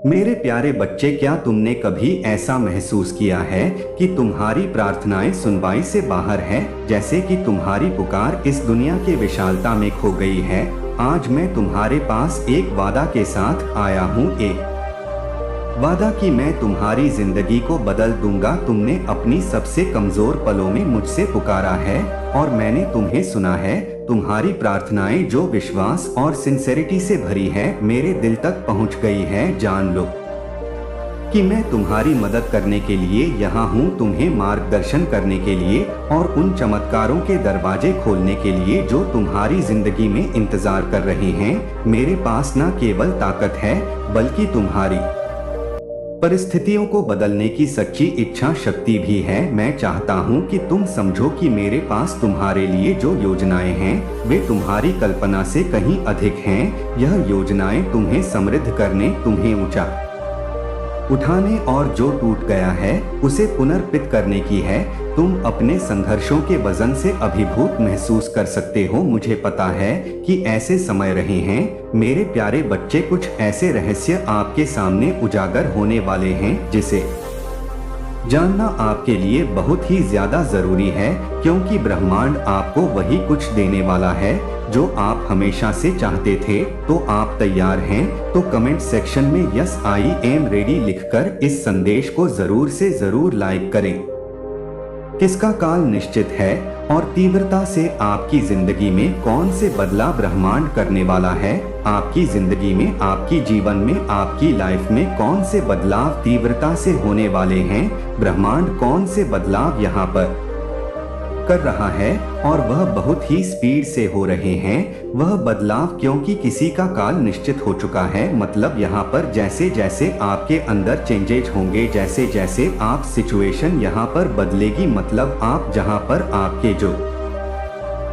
मेरे प्यारे बच्चे, क्या तुमने कभी ऐसा महसूस किया है कि तुम्हारी प्रार्थनाएं सुनवाई से बाहर है, जैसे कि तुम्हारी पुकार इस दुनिया के विशालता में खो गई है? आज मैं तुम्हारे पास एक वादा के साथ आया हूँ, एक वादा कि मैं तुम्हारी जिंदगी को बदल दूंगा। तुमने अपनी सबसे कमजोर पलों में मुझसे पुकारा है और मैंने तुम्हें सुना है। तुम्हारी प्रार्थनाएं जो विश्वास और सिंसेरिटी से भरी है, मेरे दिल तक पहुंच गई है। जान लो कि मैं तुम्हारी मदद करने के लिए यहाँ हूँ, तुम्हें मार्गदर्शन करने के लिए और उन चमत्कारों के दरवाजे खोलने के लिए जो तुम्हारी जिंदगी में इंतजार कर रहे हैं। मेरे पास न केवल ताकत है, बल्कि तुम्हारी परिस्थितियों को बदलने की सच्ची इच्छा शक्ति भी है। मैं चाहता हूं कि तुम समझो कि मेरे पास तुम्हारे लिए जो योजनाएं हैं, वे तुम्हारी कल्पना से कहीं अधिक हैं। यह योजनाएं तुम्हें समृद्ध करने, तुम्हें ऊंचा उठाने और जो टूट गया है उसे पुनर्पित करने की है। तुम अपने संघर्षों के वजन से अभिभूत महसूस कर सकते हो। मुझे पता है कि ऐसे समय रहे हैं मेरे प्यारे बच्चे। कुछ ऐसे रहस्य आपके सामने उजागर होने वाले हैं जिसे जानना आपके लिए बहुत ही ज्यादा जरूरी है, क्योंकि ब्रह्मांड आपको वही कुछ देने वाला है जो आप हमेशा से चाहते थे। तो आप तैयार हैं? तो कमेंट सेक्शन में यस आई एम रेडी लिखकर इस संदेश को जरूर से जरूर लाइक करें। किसका काल निश्चित है और तीव्रता से आपकी जिंदगी में कौन से बदलाव ब्रह्मांड करने वाला है? आपकी जिंदगी में, आपकी जीवन में, आपकी लाइफ में कौन से बदलाव तीव्रता से होने वाले हैं? ब्रह्मांड कौन से बदलाव यहाँ पर कर रहा है और वह बहुत ही स्पीड से हो रहे हैं वह बदलाव, क्योंकि किसी का काल निश्चित हो चुका है। मतलब यहाँ पर जैसे जैसे आपके अंदर चेंजेज होंगे, जैसे जैसे आप सिचुएशन यहाँ पर बदलेगी, मतलब आप जहाँ पर आपके जो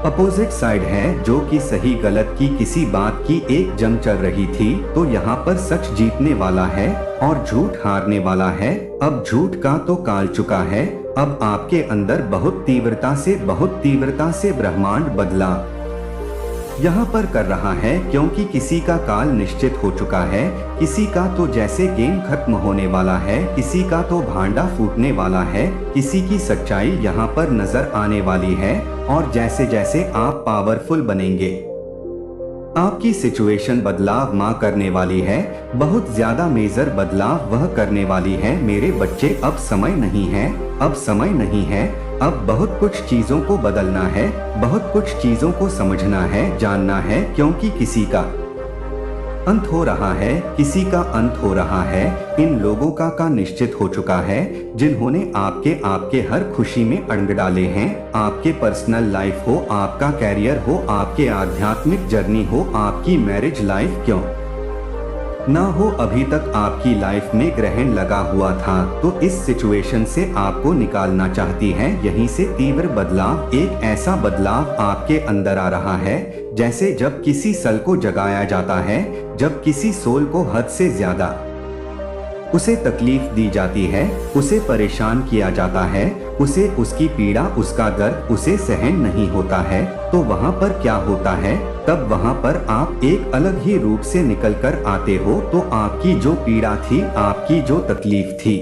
अपोजिट साइड है, जो कि सही गलत की किसी बात की एक जंग चल रही थी, तो यहाँ पर सच जीतने वाला है और झूठ हारने वाला है। अब झूठ का तो काल चुका है। अब आपके अंदर बहुत तीव्रता से ब्रह्मांड बदला यहाँ पर कर रहा है, क्योंकि किसी का काल निश्चित हो चुका है। किसी का तो जैसे गेम खत्म होने वाला है, किसी का तो भांडा फूटने वाला है, किसी की सच्चाई यहाँ पर नजर आने वाली है। और जैसे जैसे आप पावरफुल बनेंगे, आपकी सिचुएशन बदलाव माँ करने वाली है। बहुत ज्यादा मेजर बदलाव वह करने वाली है। मेरे बच्चे, अब समय नहीं है, अब समय नहीं है। अब बहुत कुछ चीजों को बदलना है, बहुत कुछ चीजों को समझना है, जानना है, क्योंकि किसी का अंत हो रहा है, किसी का अंत हो रहा है। इन लोगों का निश्चित हो चुका है जिन्होंने आपके हर खुशी में अड़ंग डाले हैं। आपके पर्सनल लाइफ हो, आपका कैरियर हो, आपके आध्यात्मिक जर्नी हो, आपकी मैरिज लाइफ क्यों ना हो, अभी तक आपकी लाइफ में ग्रहण लगा हुआ था, तो इस सिचुएशन से आपको निकालना चाहती है। यहीं से तीव्र बदलाव, एक ऐसा बदलाव आपके अंदर आ रहा है जैसे जब किसी सल को जगाया जाता है, जब किसी सोल को हद से ज्यादा उसे तकलीफ दी जाती है, उसे परेशान किया जाता है, उसे उसकी पीड़ा, उसका दर्द उसे सहन नहीं होता है, तो वहाँ पर क्या होता है? तब वहाँ पर आप एक अलग ही रूप से निकल कर आते हो। तो आपकी जो पीड़ा थी, आपकी जो तकलीफ थी,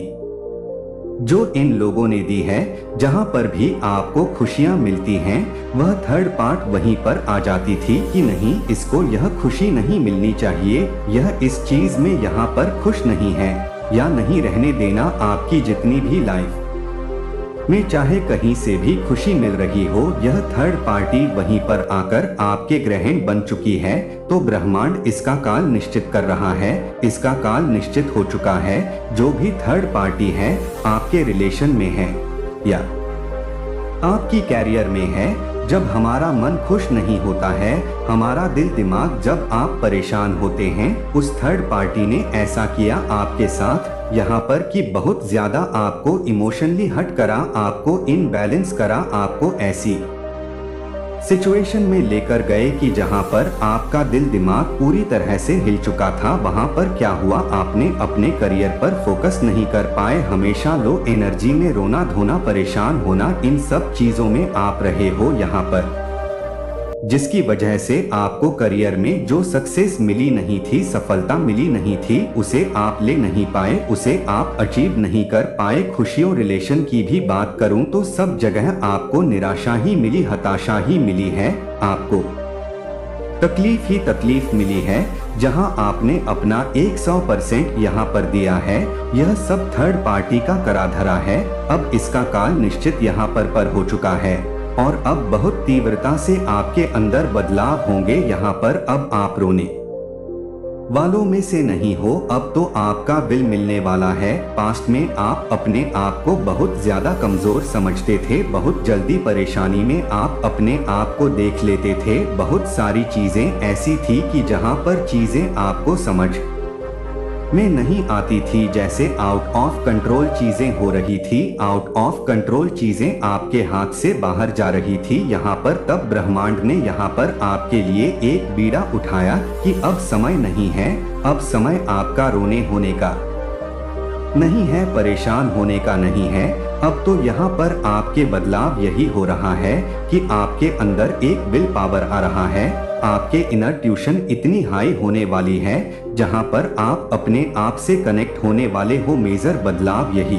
जो इन लोगों ने दी है, जहाँ पर भी आपको खुशियाँ मिलती हैं, वह थर्ड पार्ट वहीं पर आ जाती थी कि नहीं, इसको यह खुशी नहीं मिलनी चाहिए, यह इस चीज में यहाँ पर खुश नहीं है, या नहीं रहने देना। आपकी जितनी भी लाइफ में चाहे कहीं से भी खुशी मिल रही हो, यह थर्ड पार्टी वहीं पर आकर आपके ग्रहण बन चुकी है। तो ब्रह्मांड इसका काल निश्चित कर रहा है, इसका काल निश्चित हो चुका है। जो भी थर्ड पार्टी है, आपके रिलेशन में है या आपकी कैरियर में है, जब हमारा मन खुश नहीं होता है, हमारा दिल दिमाग जब आप परेशान होते हैं, उस थर्ड पार्टी ने ऐसा किया आपके साथ यहाँ पर कि बहुत ज्यादा आपको इमोशनली हर्ट करा, आपको इनबैलेंस करा, आपको ऐसी सिचुएशन में लेकर गए कि जहाँ पर आपका दिल दिमाग पूरी तरह से हिल चुका था। वहाँ पर क्या हुआ? आपने अपने करियर पर फोकस नहीं कर पाए, हमेशा लो एनर्जी में रोना धोना, परेशान होना, इन सब चीजों में आप रहे हो। यहाँ पर जिसकी वजह से आपको करियर में जो सक्सेस मिली नहीं थी, सफलता मिली नहीं थी, उसे आप ले नहीं पाए, उसे आप अचीव नहीं कर पाए। खुशियों रिलेशन की भी बात करूं तो सब जगह आपको निराशा ही मिली, हताशा ही मिली है, आपको तकलीफ ही तकलीफ मिली है। जहां आपने अपना 100% यहाँ पर दिया है, यह सब थर्ड पार्टी का करा धरा है। अब इसका काल निश्चित यहाँ पर हो चुका है और अब बहुत तीव्रता से आपके अंदर बदलाव होंगे। यहाँ पर अब आप रोने वालों में से नहीं हो, अब तो आपका बिल मिलने वाला है। पास्ट में आप अपने आप को बहुत ज्यादा कमजोर समझते थे, बहुत जल्दी परेशानी में आप अपने आप को देख लेते थे। बहुत सारी चीजें ऐसी थी कि जहां पर चीजें आपको समझ में नहीं आती थी, जैसे आउट ऑफ कंट्रोल चीजें हो रही थी, आउट ऑफ कंट्रोल चीजें आपके हाथ से बाहर जा रही थी। यहाँ पर तब ब्रह्मांड ने यहाँ पर आपके लिए एक बीड़ा उठाया कि अब समय नहीं है, अब समय आपका रोने होने का नहीं है, परेशान होने का नहीं है। अब तो यहाँ पर आपके बदलाव यही हो रहा है कि आपके अंदर एक विल पावर आ रहा है, आपके इनर ट्यूशन इतनी हाई होने वाली है जहाँ पर आप अपने आप से कनेक्ट होने वाले हो। मेजर बदलाव यही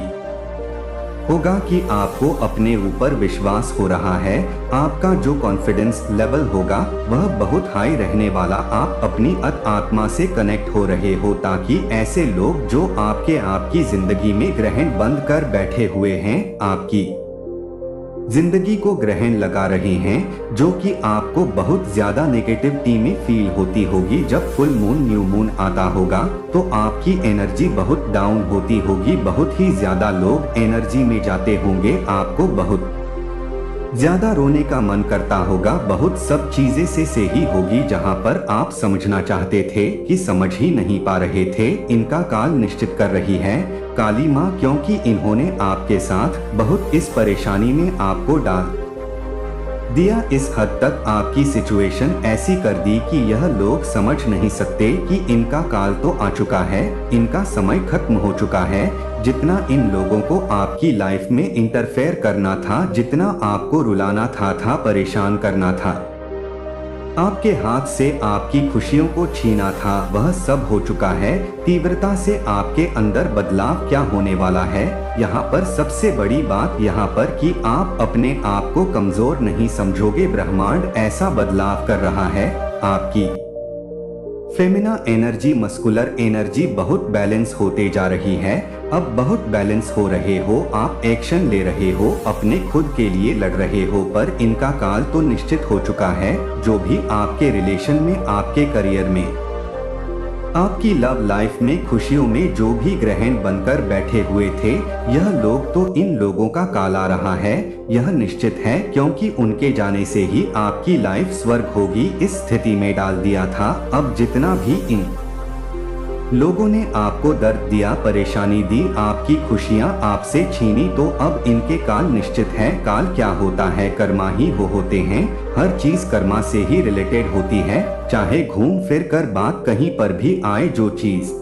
होगा कि आपको अपने ऊपर विश्वास हो रहा है, आपका जो कॉन्फिडेंस लेवल होगा वह बहुत हाई रहने वाला। आप अपनी आत्मा से कनेक्ट हो रहे हो ताकि ऐसे लोग जो आपकी जिंदगी में ग्रहण बंद कर बैठे हुए हैं, आपकी जिंदगी को ग्रहण लगा रहे हैं, जो कि आपको बहुत ज्यादा नेगेटिविटी में फील होती होगी। जब फुल मून न्यू मून आता होगा तो आपकी एनर्जी बहुत डाउन होती होगी, बहुत ही ज्यादा लोग एनर्जी में जाते होंगे, आपको बहुत ज्यादा रोने का मन करता होगा, बहुत सब चीजें से ही होगी जहां पर आप समझना चाहते थे कि समझ ही नहीं पा रहे थे। इनका काल निश्चित कर रही है काली माँ, क्योंकि इन्होंने आपके साथ बहुत इस परेशानी में आपको डाल दिया। इस हद तक आपकी सिचुएशन ऐसी कर दी कि यह लोग समझ नहीं सकते कि इनका काल तो आ चुका है, इनका समय खत्म हो चुका है। जितना इन लोगों को आपकी लाइफ में इंटरफेयर करना था, जितना आपको रुलाना था, परेशान करना था, आपके हाथ से आपकी खुशियों को छीना था, वह सब हो चुका है। तीव्रता से आपके अंदर बदलाव क्या होने वाला है, यहाँ पर सबसे बड़ी बात यहाँ पर कि आप अपने आप को कमजोर नहीं समझोगे। ब्रह्मांड ऐसा बदलाव कर रहा है, आपकी फेमिना एनर्जी मस्कुलर एनर्जी बहुत बैलेंस होते जा रही है। अब बहुत बैलेंस हो रहे हो, आप एक्शन ले रहे हो, अपने खुद के लिए लड़ रहे हो, पर इनका काल तो निश्चित हो चुका है। जो भी आपके रिलेशन में, आपके करियर में, आपकी लव लाइफ में, खुशियों में जो भी ग्रहण बनकर बैठे हुए थे, यह लोग तो इन लोगों का काल आ रहा है, यह निश्चित है, क्योंकि उनके जाने से ही आपकी लाइफ स्वर्ग होगी, इस स्थिति में डाल दिया था। अब जितना भी इन लोगों ने आपको दर्द दिया, परेशानी दी, आपकी खुशियां आपसे छीनी, तो अब इनके काल निश्चित है। काल क्या होता है, कर्मा ही वो होते हैं, हर चीज कर्मा से ही रिलेटेड होती है। चाहे घूम फिर कर बात कहीं पर भी आए, जो चीज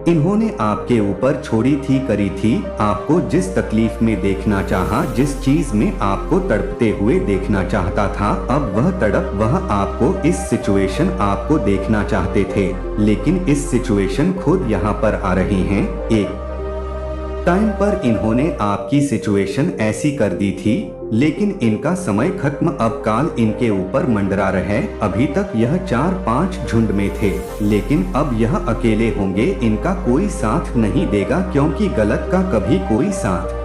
इन्होंने आपके ऊपर छोड़ी थी, करी थी, आपको जिस तकलीफ में देखना चाहा, जिस चीज में आपको तड़पते हुए देखना चाहता था, अब वह तड़प, वह आपको इस सिचुएशन आपको देखना चाहते थे, लेकिन इस सिचुएशन खुद यहाँ पर आ रही हैं। एक टाइम पर इन्होंने आपकी सिचुएशन ऐसी कर दी थी, लेकिन इनका समय खत्म, अब काल इनके ऊपर मंडरा रहे। अभी तक यह 4-5 झुंड में थे, लेकिन अब यह अकेले होंगे, इनका कोई साथ नहीं देगा, क्योंकि गलत का कभी कोई साथ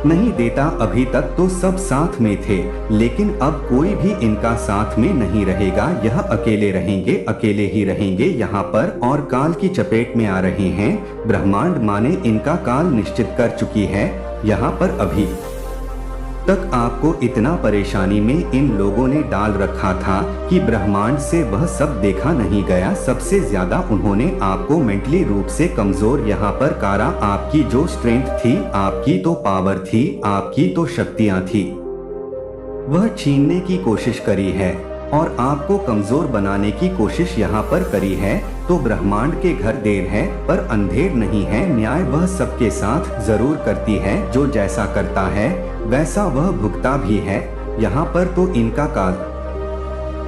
नहीं देता। अभी तक तो सब साथ में थे, लेकिन अब कोई भी इनका साथ में नहीं रहेगा, यह अकेले रहेंगे, अकेले ही रहेंगे यहाँ पर, और काल की चपेट में आ रहे हैं। ब्रह्मांड माने इनका काल निश्चित कर चुकी है। यहाँ पर अभी तक आपको इतना परेशानी में इन लोगों ने डाल रखा था कि ब्रह्मांड से वह सब देखा नहीं गया। सबसे ज्यादा उन्होंने आपको मेंटली रूप से कमजोर यहाँ पर करा। आपकी जो स्ट्रेंथ थी, आपकी तो पावर थी, आपकी तो शक्तियाँ थी, वह छीनने की कोशिश करी है और आपको कमजोर बनाने की कोशिश यहाँ पर करी है। तो ब्रह्मांड के घर देर है पर अंधेर नहीं है, न्याय वह सबके साथ जरूर करती है। जो जैसा करता है वैसा वह भुगता भी है। यहाँ पर तो इनका काल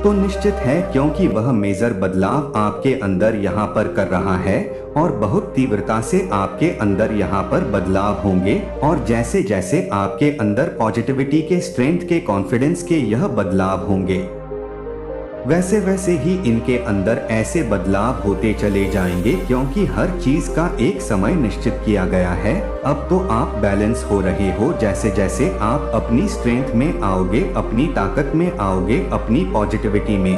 तो निश्चित है, क्योंकि वह मेजर बदलाव आपके अंदर यहाँ पर कर रहा है और बहुत तीव्रता से आपके अंदर यहाँ पर बदलाव होंगे। और जैसे जैसे आपके अंदर पॉजिटिविटी के, स्ट्रेंथ के, कॉन्फिडेंस के यह बदलाव होंगे, वैसे वैसे ही इनके अंदर ऐसे बदलाव होते चले जाएंगे, क्योंकि हर चीज का एक समय निश्चित किया गया है। अब तो आप बैलेंस हो रहे हो। जैसे जैसे आप अपनी स्ट्रेंथ में आओगे, अपनी ताकत में आओगे, अपनी पॉजिटिविटी में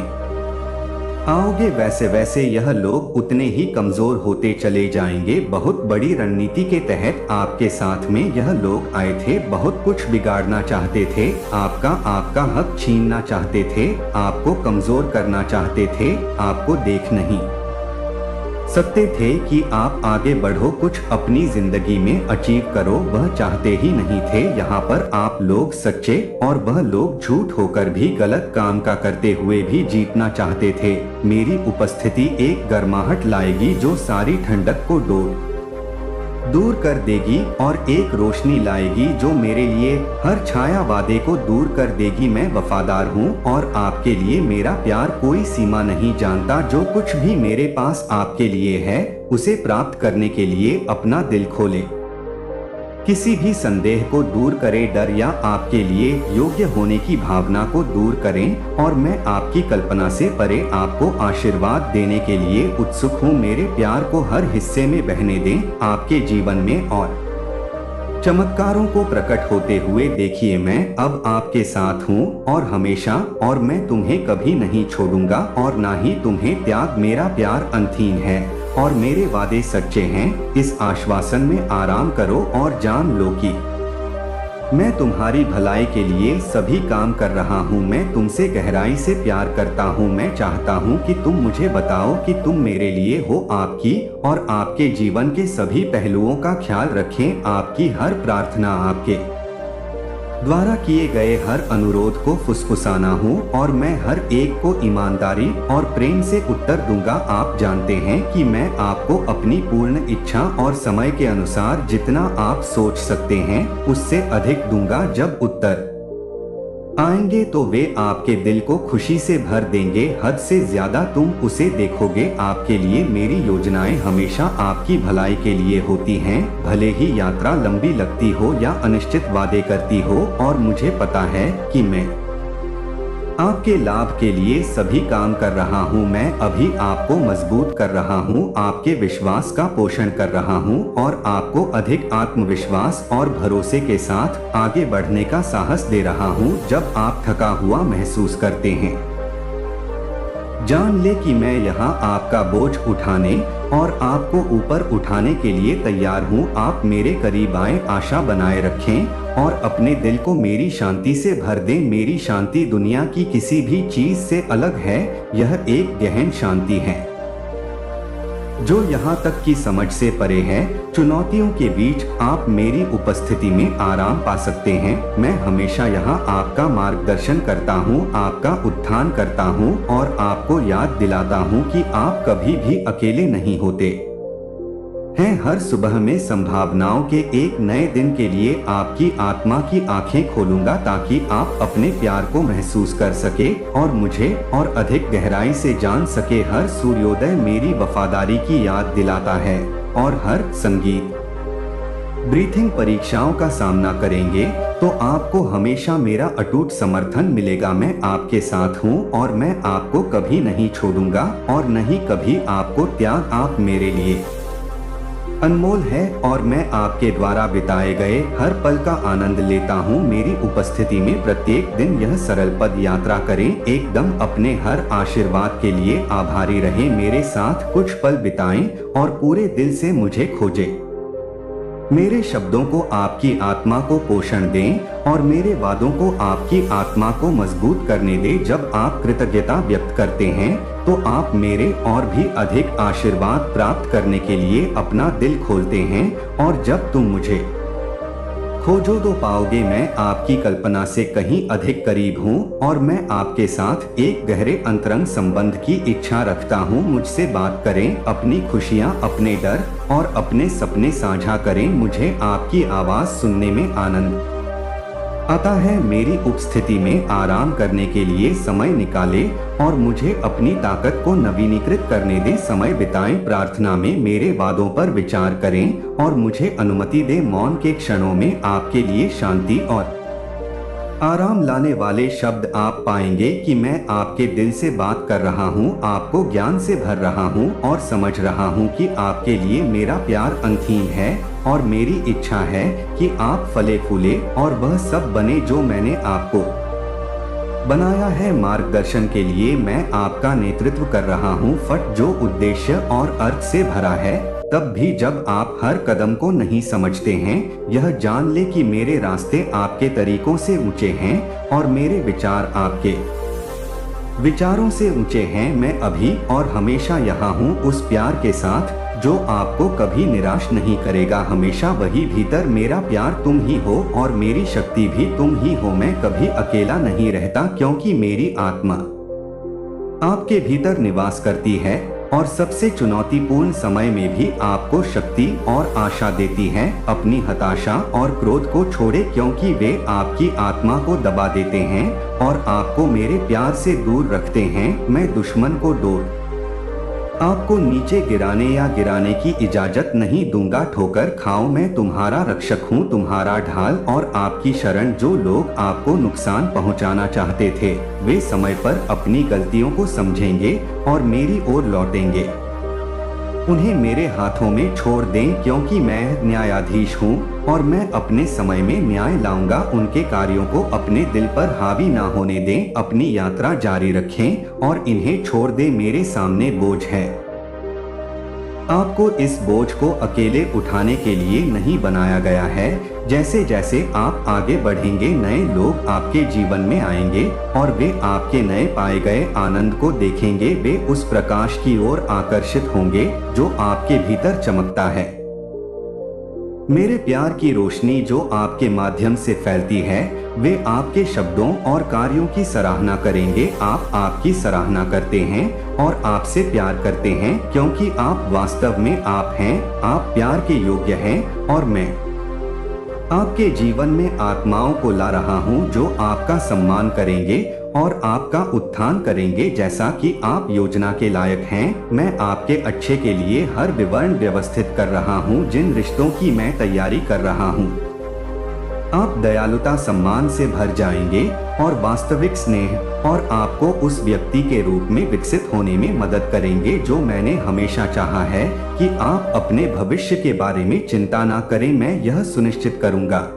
आओगे, वैसे वैसे यह लोग उतने ही कमजोर होते चले जाएंगे। बहुत बड़ी रणनीति के तहत आपके साथ में यह लोग आए थे, बहुत कुछ बिगाड़ना चाहते थे, आपका हक छीनना चाहते थे, आपको कमजोर करना चाहते थे, आपको देख नहीं सकते थे कि आप आगे बढ़ो, कुछ अपनी जिंदगी में अचीव करो, वह चाहते ही नहीं थे। यहाँ पर आप लोग सच्चे और वह लोग झूठ होकर भी गलत काम का करते हुए भी जीतना चाहते थे। मेरी उपस्थिति एक गर्माहट लाएगी जो सारी ठंडक को दूर कर देगी और एक रोशनी लाएगी जो मेरे लिए हर छाया वादे को दूर कर देगी। मैं वफादार हूँ और आपके लिए मेरा प्यार कोई सीमा नहीं जानता। जो कुछ भी मेरे पास आपके लिए है उसे प्राप्त करने के लिए अपना दिल खोले, किसी भी संदेह को दूर करे, डर या आपके लिए योग्य होने की भावना को दूर करें। और मैं आपकी कल्पना से परे आपको आशीर्वाद देने के लिए उत्सुक हूँ। मेरे प्यार को हर हिस्से में बहने दें, आपके जीवन में और चमत्कारों को प्रकट होते हुए देखिए। मैं अब आपके साथ हूँ और हमेशा, और मैं तुम्हें कभी नहीं छोड़ूंगा और ना ही तुम्हें त्याग। मेरा प्यार अनथीन है और मेरे वादे सच्चे हैं। इस आश्वासन में आराम करो और जान लो कि मैं तुम्हारी भलाई के लिए सभी काम कर रहा हूँ। मैं तुमसे गहराई से प्यार करता हूँ। मैं चाहता हूँ कि तुम मुझे बताओ कि तुम मेरे लिए हो। आपकी और आपके जीवन के सभी पहलुओं का ख्याल रखें। आपकी हर प्रार्थना, आपके द्वारा किए गए हर अनुरोध को फुसफुसाना हूँ और मैं हर एक को ईमानदारी और प्रेम से उत्तर दूंगा। आप जानते हैं कि मैं आपको अपनी पूर्ण इच्छा और समय के अनुसार जितना आप सोच सकते हैं उससे अधिक दूंगा। जब उत्तर आएंगे तो वे आपके दिल को खुशी से भर देंगे। हद से ज्यादा तुम उसे देखोगे। आपके लिए मेरी योजनाएं हमेशा आपकी भलाई के लिए होती हैं, भले ही यात्रा लंबी लगती हो या अनिश्चित वादे करती हो। और मुझे पता है कि मैं आपके लाभ के लिए सभी काम कर रहा हूँ। मैं अभी आपको मजबूत कर रहा हूँ, आपके विश्वास का पोषण कर रहा हूँ और आपको अधिक आत्मविश्वास और भरोसे के साथ आगे बढ़ने का साहस दे रहा हूँ। जब आप थका हुआ महसूस करते हैं, जान ले कि मैं यहाँ आपका बोझ उठाने और आपको ऊपर उठाने के लिए तैयार हूँ। आप मेरे करीब आए, आशा बनाए रखें और अपने दिल को मेरी शांति से भर दें। मेरी शांति दुनिया की किसी भी चीज से अलग है। यह एक गहन शांति है जो यहाँ तक की समझ से परे है। चुनौतियों के बीच आप मेरी उपस्थिति में आराम पा सकते हैं। मैं हमेशा यहाँ आपका मार्गदर्शन करता हूँ, आपका उत्थान करता हूँ और आपको याद दिलाता हूँ कि आप कभी भी अकेले नहीं होते हैं। हर सुबह में संभावनाओं के एक नए दिन के लिए आपकी आत्मा की आंखें खोलूंगा ताकि आप अपने प्यार को महसूस कर सके और मुझे और अधिक गहराई से जान सके। हर सूर्योदय मेरी वफादारी की याद दिलाता है और हर संगीत ब्रीथिंग परीक्षाओं का सामना करेंगे तो आपको हमेशा मेरा अटूट समर्थन मिलेगा। मैं आपके साथ हूँ और मैं आपको कभी नहीं छोड़ूंगा और न ही कभी आपको त्याग। आप मेरे लिए अनमोल है और मैं आपके द्वारा बिताए गए हर पल का आनंद लेता हूँ। मेरी उपस्थिति में प्रत्येक दिन यह सरल पद यात्रा करें। एकदम अपने हर आशीर्वाद के लिए आभारी रहे। मेरे साथ कुछ पल बिताएं और पूरे दिल से मुझे खोजें। मेरे शब्दों को आपकी आत्मा को पोषण दें और मेरे वादों को आपकी आत्मा को मजबूत करने दें। जब आप कृतज्ञता व्यक्त करते हैं तो आप मेरे और भी अधिक आशीर्वाद प्राप्त करने के लिए अपना दिल खोलते हैं और जब तुम मुझे खोजो तो पाओगे। मैं आपकी कल्पना से कहीं अधिक करीब हूँ और मैं आपके साथ एक गहरे अंतरंग संबंध की इच्छा रखता हूँ। मुझसे बात करें, अपनी खुशियाँ, अपने डर और अपने सपने साझा करें। मुझे आपकी आवाज़ सुनने में आनंद आता है मेरी उपस्थिति में आराम करने के लिए समय निकाले और मुझे अपनी ताकत को नवीनीकृत करने दे। समय बिताएं प्रार्थना में, मेरे वादों पर विचार करें और मुझे अनुमति दे मौन के क्षणों में आपके लिए शांति और आराम लाने वाले शब्द आप पाएंगे कि मैं आपके दिल से बात कर रहा हूँ, आपको ज्ञान से भर रहा हूँ और समझ रहा हूँ कि आपके लिए मेरा प्यार अनथीन है और मेरी इच्छा है कि आप फले फूले और वह सब बने जो मैंने आपको बनाया है। मार्गदर्शन के लिए मैं आपका नेतृत्व कर रहा हूँ, फट जो उद्देश्य और अर्थ से भरा है। तब भी जब आप हर कदम को नहीं समझते हैं, यह जान ले कि मेरे रास्ते आपके तरीकों से ऊंचे हैं और मेरे विचार आपके विचारों से ऊंचे हैं। मैं अभी और हमेशा यहाँ हूँ उस प्यार के साथ जो आपको कभी निराश नहीं करेगा। हमेशा वही भीतर मेरा प्यार तुम ही हो और मेरी शक्ति भी तुम ही हो। मैं कभी अकेला नहीं रहता क्योंकि मेरी आत्मा आपके भीतर निवास करती है और सबसे चुनौतीपूर्ण समय में भी आपको शक्ति और आशा देती है। अपनी हताशा और क्रोध को छोड़े क्योंकि वे आपकी आत्मा को दबा देते हैं और आपको मेरे प्यार से दूर रखते हैं। मैं दुश्मन को आपको नीचे गिराने या गिराने की इजाजत नहीं दूंगा। ठोकर खाओ, मैं तुम्हारा रक्षक हूँ, तुम्हारा ढाल और आपकी शरण। जो लोग आपको नुकसान पहुँचाना चाहते थे वे समय पर अपनी गलतियों को समझेंगे और मेरी ओर लौटेंगे। उन्हें मेरे हाथों में छोड़ दें क्योंकि मैं न्यायाधीश हूँ और मैं अपने समय में न्याय लाऊंगा। उनके कार्यों को अपने दिल पर हावी ना होने दें। अपनी यात्रा जारी रखें और इन्हें छोड़ दें। मेरे सामने बोझ है, आपको इस बोझ को अकेले उठाने के लिए नहीं बनाया गया है। जैसे जैसे आप आगे बढ़ेंगे नए लोग आपके जीवन में आएंगे और वे आपके नए पाए गए आनंद को देखेंगे। वे उस प्रकाश की ओर आकर्षित होंगे जो आपके भीतर चमकता है। मेरे प्यार की रोशनी जो आपके माध्यम से फैलती है, वे आपके शब्दों और कार्यों की सराहना करेंगे। आप आपकी सराहना करते हैं और आपसे प्यार करते हैं क्योंकि आप वास्तव में आप हैं। आप प्यार के योग्य हैं और मैं आपके जीवन में आत्माओं को ला रहा हूं जो आपका सम्मान करेंगे और आपका उत्थान करेंगे जैसा कि आप योजना के लायक हैं। मैं आपके अच्छे के लिए हर विवरण व्यवस्थित कर रहा हूं। जिन रिश्तों की मैं तैयारी कर रहा हूं, आप दयालुता सम्मान से भर जाएंगे और वास्तविक स्नेह और आपको उस व्यक्ति के रूप में विकसित होने में मदद करेंगे जो मैंने हमेशा चाहा है कि आप अपने भविष्य के बारे में चिंता ना करें। मैं यह सुनिश्चित करूंगा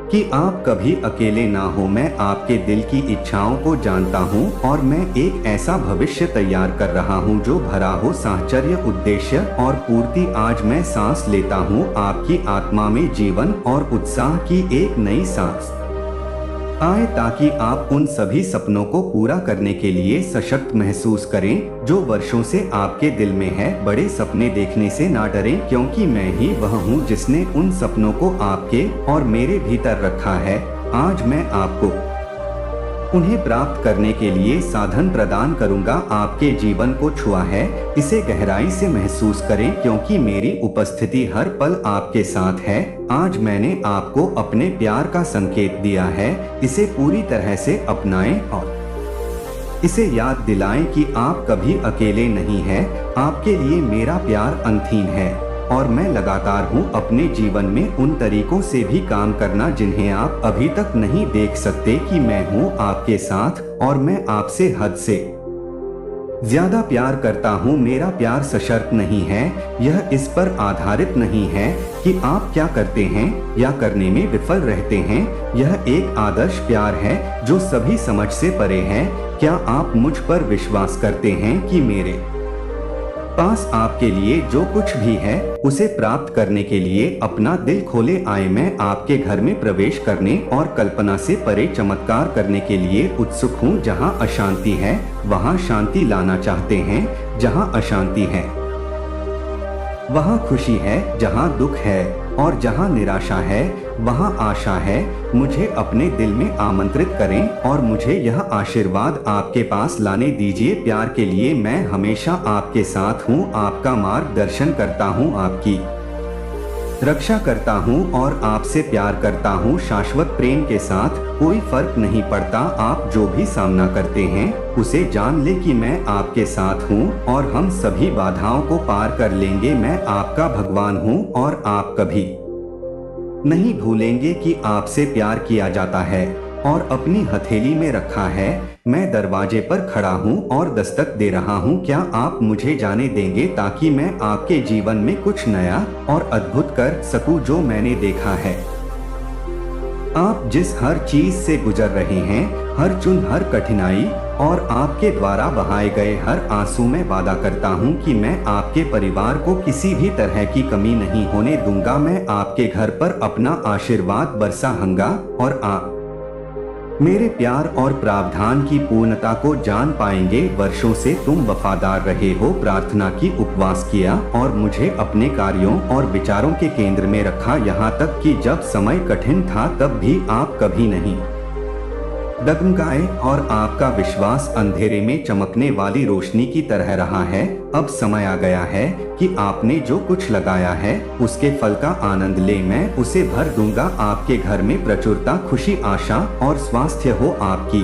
कि आप कभी अकेले ना हो। मैं आपके दिल की इच्छाओं को जानता हूं और मैं एक ऐसा भविष्य तैयार कर रहा हूं जो भरा हो साहचर्य, उद्देश्य और पूर्ति। आज मैं सांस लेता हूं, आपकी आत्मा में जीवन और उत्साह की एक नई सांस आए ताकि आप उन सभी सपनों को पूरा करने के लिए सशक्त महसूस करें जो वर्षों से आपके दिल में है। बड़े सपने देखने से ना डरें क्योंकि मैं ही वह हूँ जिसने उन सपनों को आपके और मेरे भीतर रखा है। आज मैं आपको उन्हें प्राप्त करने के लिए साधन प्रदान करूंगा। आपके जीवन को छुआ है, इसे गहराई से महसूस करें क्योंकि मेरी उपस्थिति हर पल आपके साथ है। आज मैंने आपको अपने प्यार का संकेत दिया है, इसे पूरी तरह से अपनाएं और इसे याद दिलाएं कि आप कभी अकेले नहीं हैं। आपके लिए मेरा प्यार अनथीन है और मैं लगातार हूँ अपने जीवन में उन तरीकों से भी काम करना जिन्हें आप अभी तक नहीं देख सकते कि मैं हूँ आपके साथ और मैं आपसे हद से ज्यादा प्यार करता हूँ। मेरा प्यार सशर्त नहीं है, यह इस पर आधारित नहीं है कि आप क्या करते हैं या करने में विफल रहते हैं। यह एक आदर्श प्यार है जो सभी समझ से परे है। क्या आप मुझ पर विश्वास करते हैं कि मेरे पास आपके लिए जो कुछ भी है उसे प्राप्त करने के लिए अपना दिल खोले आए। मैं आपके घर में प्रवेश करने और कल्पना से परे चमत्कार करने के लिए उत्सुक हूँ। जहाँ अशांति है वहाँ शांति लाना चाहते हैं, जहाँ अशांति है वहाँ खुशी है, जहाँ दुख है और जहाँ निराशा है वहाँ आशा है। मुझे अपने दिल में आमंत्रित करें और मुझे यह आशीर्वाद आपके पास लाने दीजिए। प्यार के लिए मैं हमेशा आपके साथ हूँ, आपका मार्गदर्शन करता हूँ, आपकी रक्षा करता हूँ और आपसे प्यार करता हूँ शाश्वत प्रेम के साथ। कोई फर्क नहीं पड़ता आप जो भी सामना करते हैं, उसे जान ले कि मैं आपके साथ हूँ और हम सभी बाधाओं को पार कर लेंगे। मैं आपका भगवान हूँ और आप कभी नहीं भूलेंगे कि आपसे प्यार किया जाता है और अपनी हथेली में रखा है। मैं दरवाजे पर खड़ा हूँ और दस्तक दे रहा हूँ। क्या आप मुझे जाने देंगे ताकि मैं आपके जीवन में कुछ नया और अद्भुत कर सकूं जो मैंने देखा है। आप जिस हर चीज से गुजर रहे हैं, हर चुन, हर कठिनाई और आपके द्वारा बहाए गए हर आंसू में वादा करता हूं कि मैं आपके परिवार को किसी भी तरह की कमी नहीं होने दूंगा। मैं आपके घर पर अपना आशीर्वाद बरसाऊंगा और आप मेरे प्यार और प्रावधान की पूर्णता को जान पाएंगे। वर्षों से तुम वफादार रहे हो, प्रार्थना की, उपवास किया और मुझे अपने कार्यों और विचारों के केंद्र में रखा। यहाँ तक कि जब समय कठिन था तब भी आप कभी नहीं डगमगाए और आपका विश्वास अंधेरे में चमकने वाली रोशनी की तरह रहा है। अब समय आ गया है कि आपने जो कुछ लगाया है उसके फल का आनंद ले। मैं उसे भर दूंगा। आपके घर में प्रचुरता, खुशी, आशा और स्वास्थ्य हो। आपकी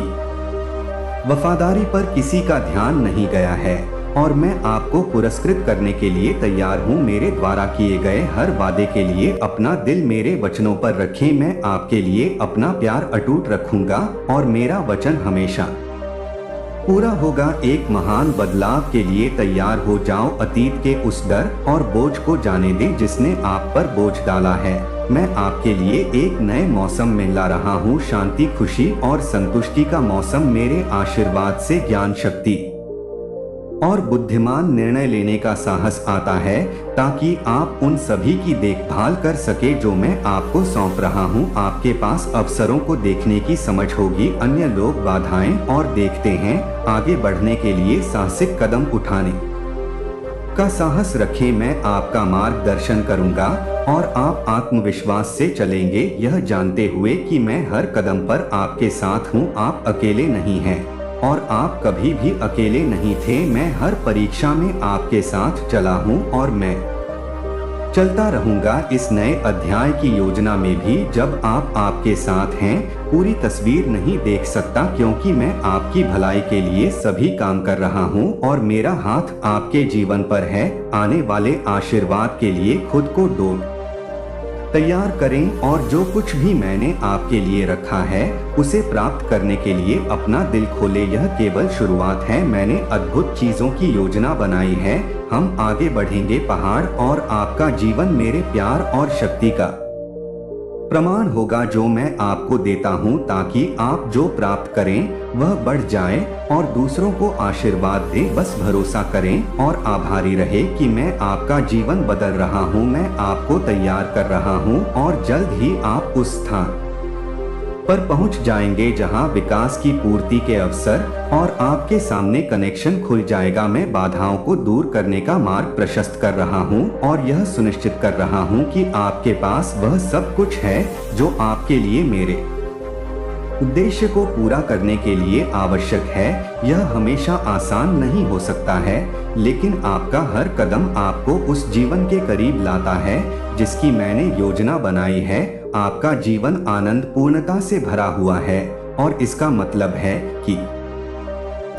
वफादारी पर किसी का ध्यान नहीं गया है और मैं आपको पुरस्कृत करने के लिए तैयार हूँ। मेरे द्वारा किए गए हर वादे के लिए अपना दिल मेरे वचनों पर रखें। मैं आपके लिए अपना प्यार अटूट रखूंगा और मेरा वचन हमेशा पूरा होगा। एक महान बदलाव के लिए तैयार हो जाओ। अतीत के उस डर और बोझ को जाने दें जिसने आप पर बोझ डाला है। मैं आपके लिए एक नए मौसम में ला रहा हूँ, शांति, खुशी और संतुष्टि का मौसम। मेरे आशीर्वाद से ज्ञान, शक्ति और बुद्धिमान निर्णय लेने का साहस आता है ताकि आप उन सभी की देखभाल कर सके जो मैं आपको सौंप रहा हूं। आपके पास अवसरों को देखने की समझ होगी। अन्य लोग बाधाएं और देखते हैं। आगे बढ़ने के लिए साहसिक कदम उठाने का साहस रखें। मैं आपका मार्गदर्शन करूंगा और आप आत्मविश्वास से चलेंगे, यह जानते हुए कि मैं हर कदम पर आपके साथ हूं। आप अकेले नहीं हैं और आप कभी भी अकेले नहीं थे। मैं हर परीक्षा में आपके साथ चला हूं और मैं चलता रहूंगा इस नए अध्याय की योजना में भी। जब आप आपके साथ हैं, पूरी तस्वीर नहीं देख सकता क्योंकि मैं आपकी भलाई के लिए सभी काम कर रहा हूं और मेरा हाथ आपके जीवन पर है। आने वाले आशीर्वाद के लिए खुद को तैयार करें और जो कुछ भी मैंने आपके लिए रखा है उसे प्राप्त करने के लिए अपना दिल खोले। यह केवल शुरुआत है। मैंने अद्भुत चीजों की योजना बनाई है। हम आगे बढ़ेंगे। पहाड़ और आपका जीवन मेरे प्यार और शक्ति का प्रमाण होगा जो मैं आपको देता हूं ताकि आप जो प्राप्त करें वह बढ़ जाए और दूसरों को आशीर्वाद दें। बस भरोसा करें और आभारी रहे कि मैं आपका जीवन बदल रहा हूं। मैं आपको तैयार कर रहा हूं और जल्द ही आप उस स्थान पर पहुंच जाएंगे जहां विकास की पूर्ति के अवसर और आपके सामने कनेक्शन खुल जाएगा। मैं बाधाओं को दूर करने का मार्ग प्रशस्त कर रहा हूं और यह सुनिश्चित कर रहा हूं कि आपके पास वह सब कुछ है जो आपके लिए मेरे उद्देश्य को पूरा करने के लिए आवश्यक है। यह हमेशा आसान नहीं हो सकता है, लेकिन आपका हर कदम आपको उस जीवन के करीब लाता है जिसकी मैंने योजना बनाई है। आपका जीवन आनंद, पूर्णता से भरा हुआ है और इसका मतलब है कि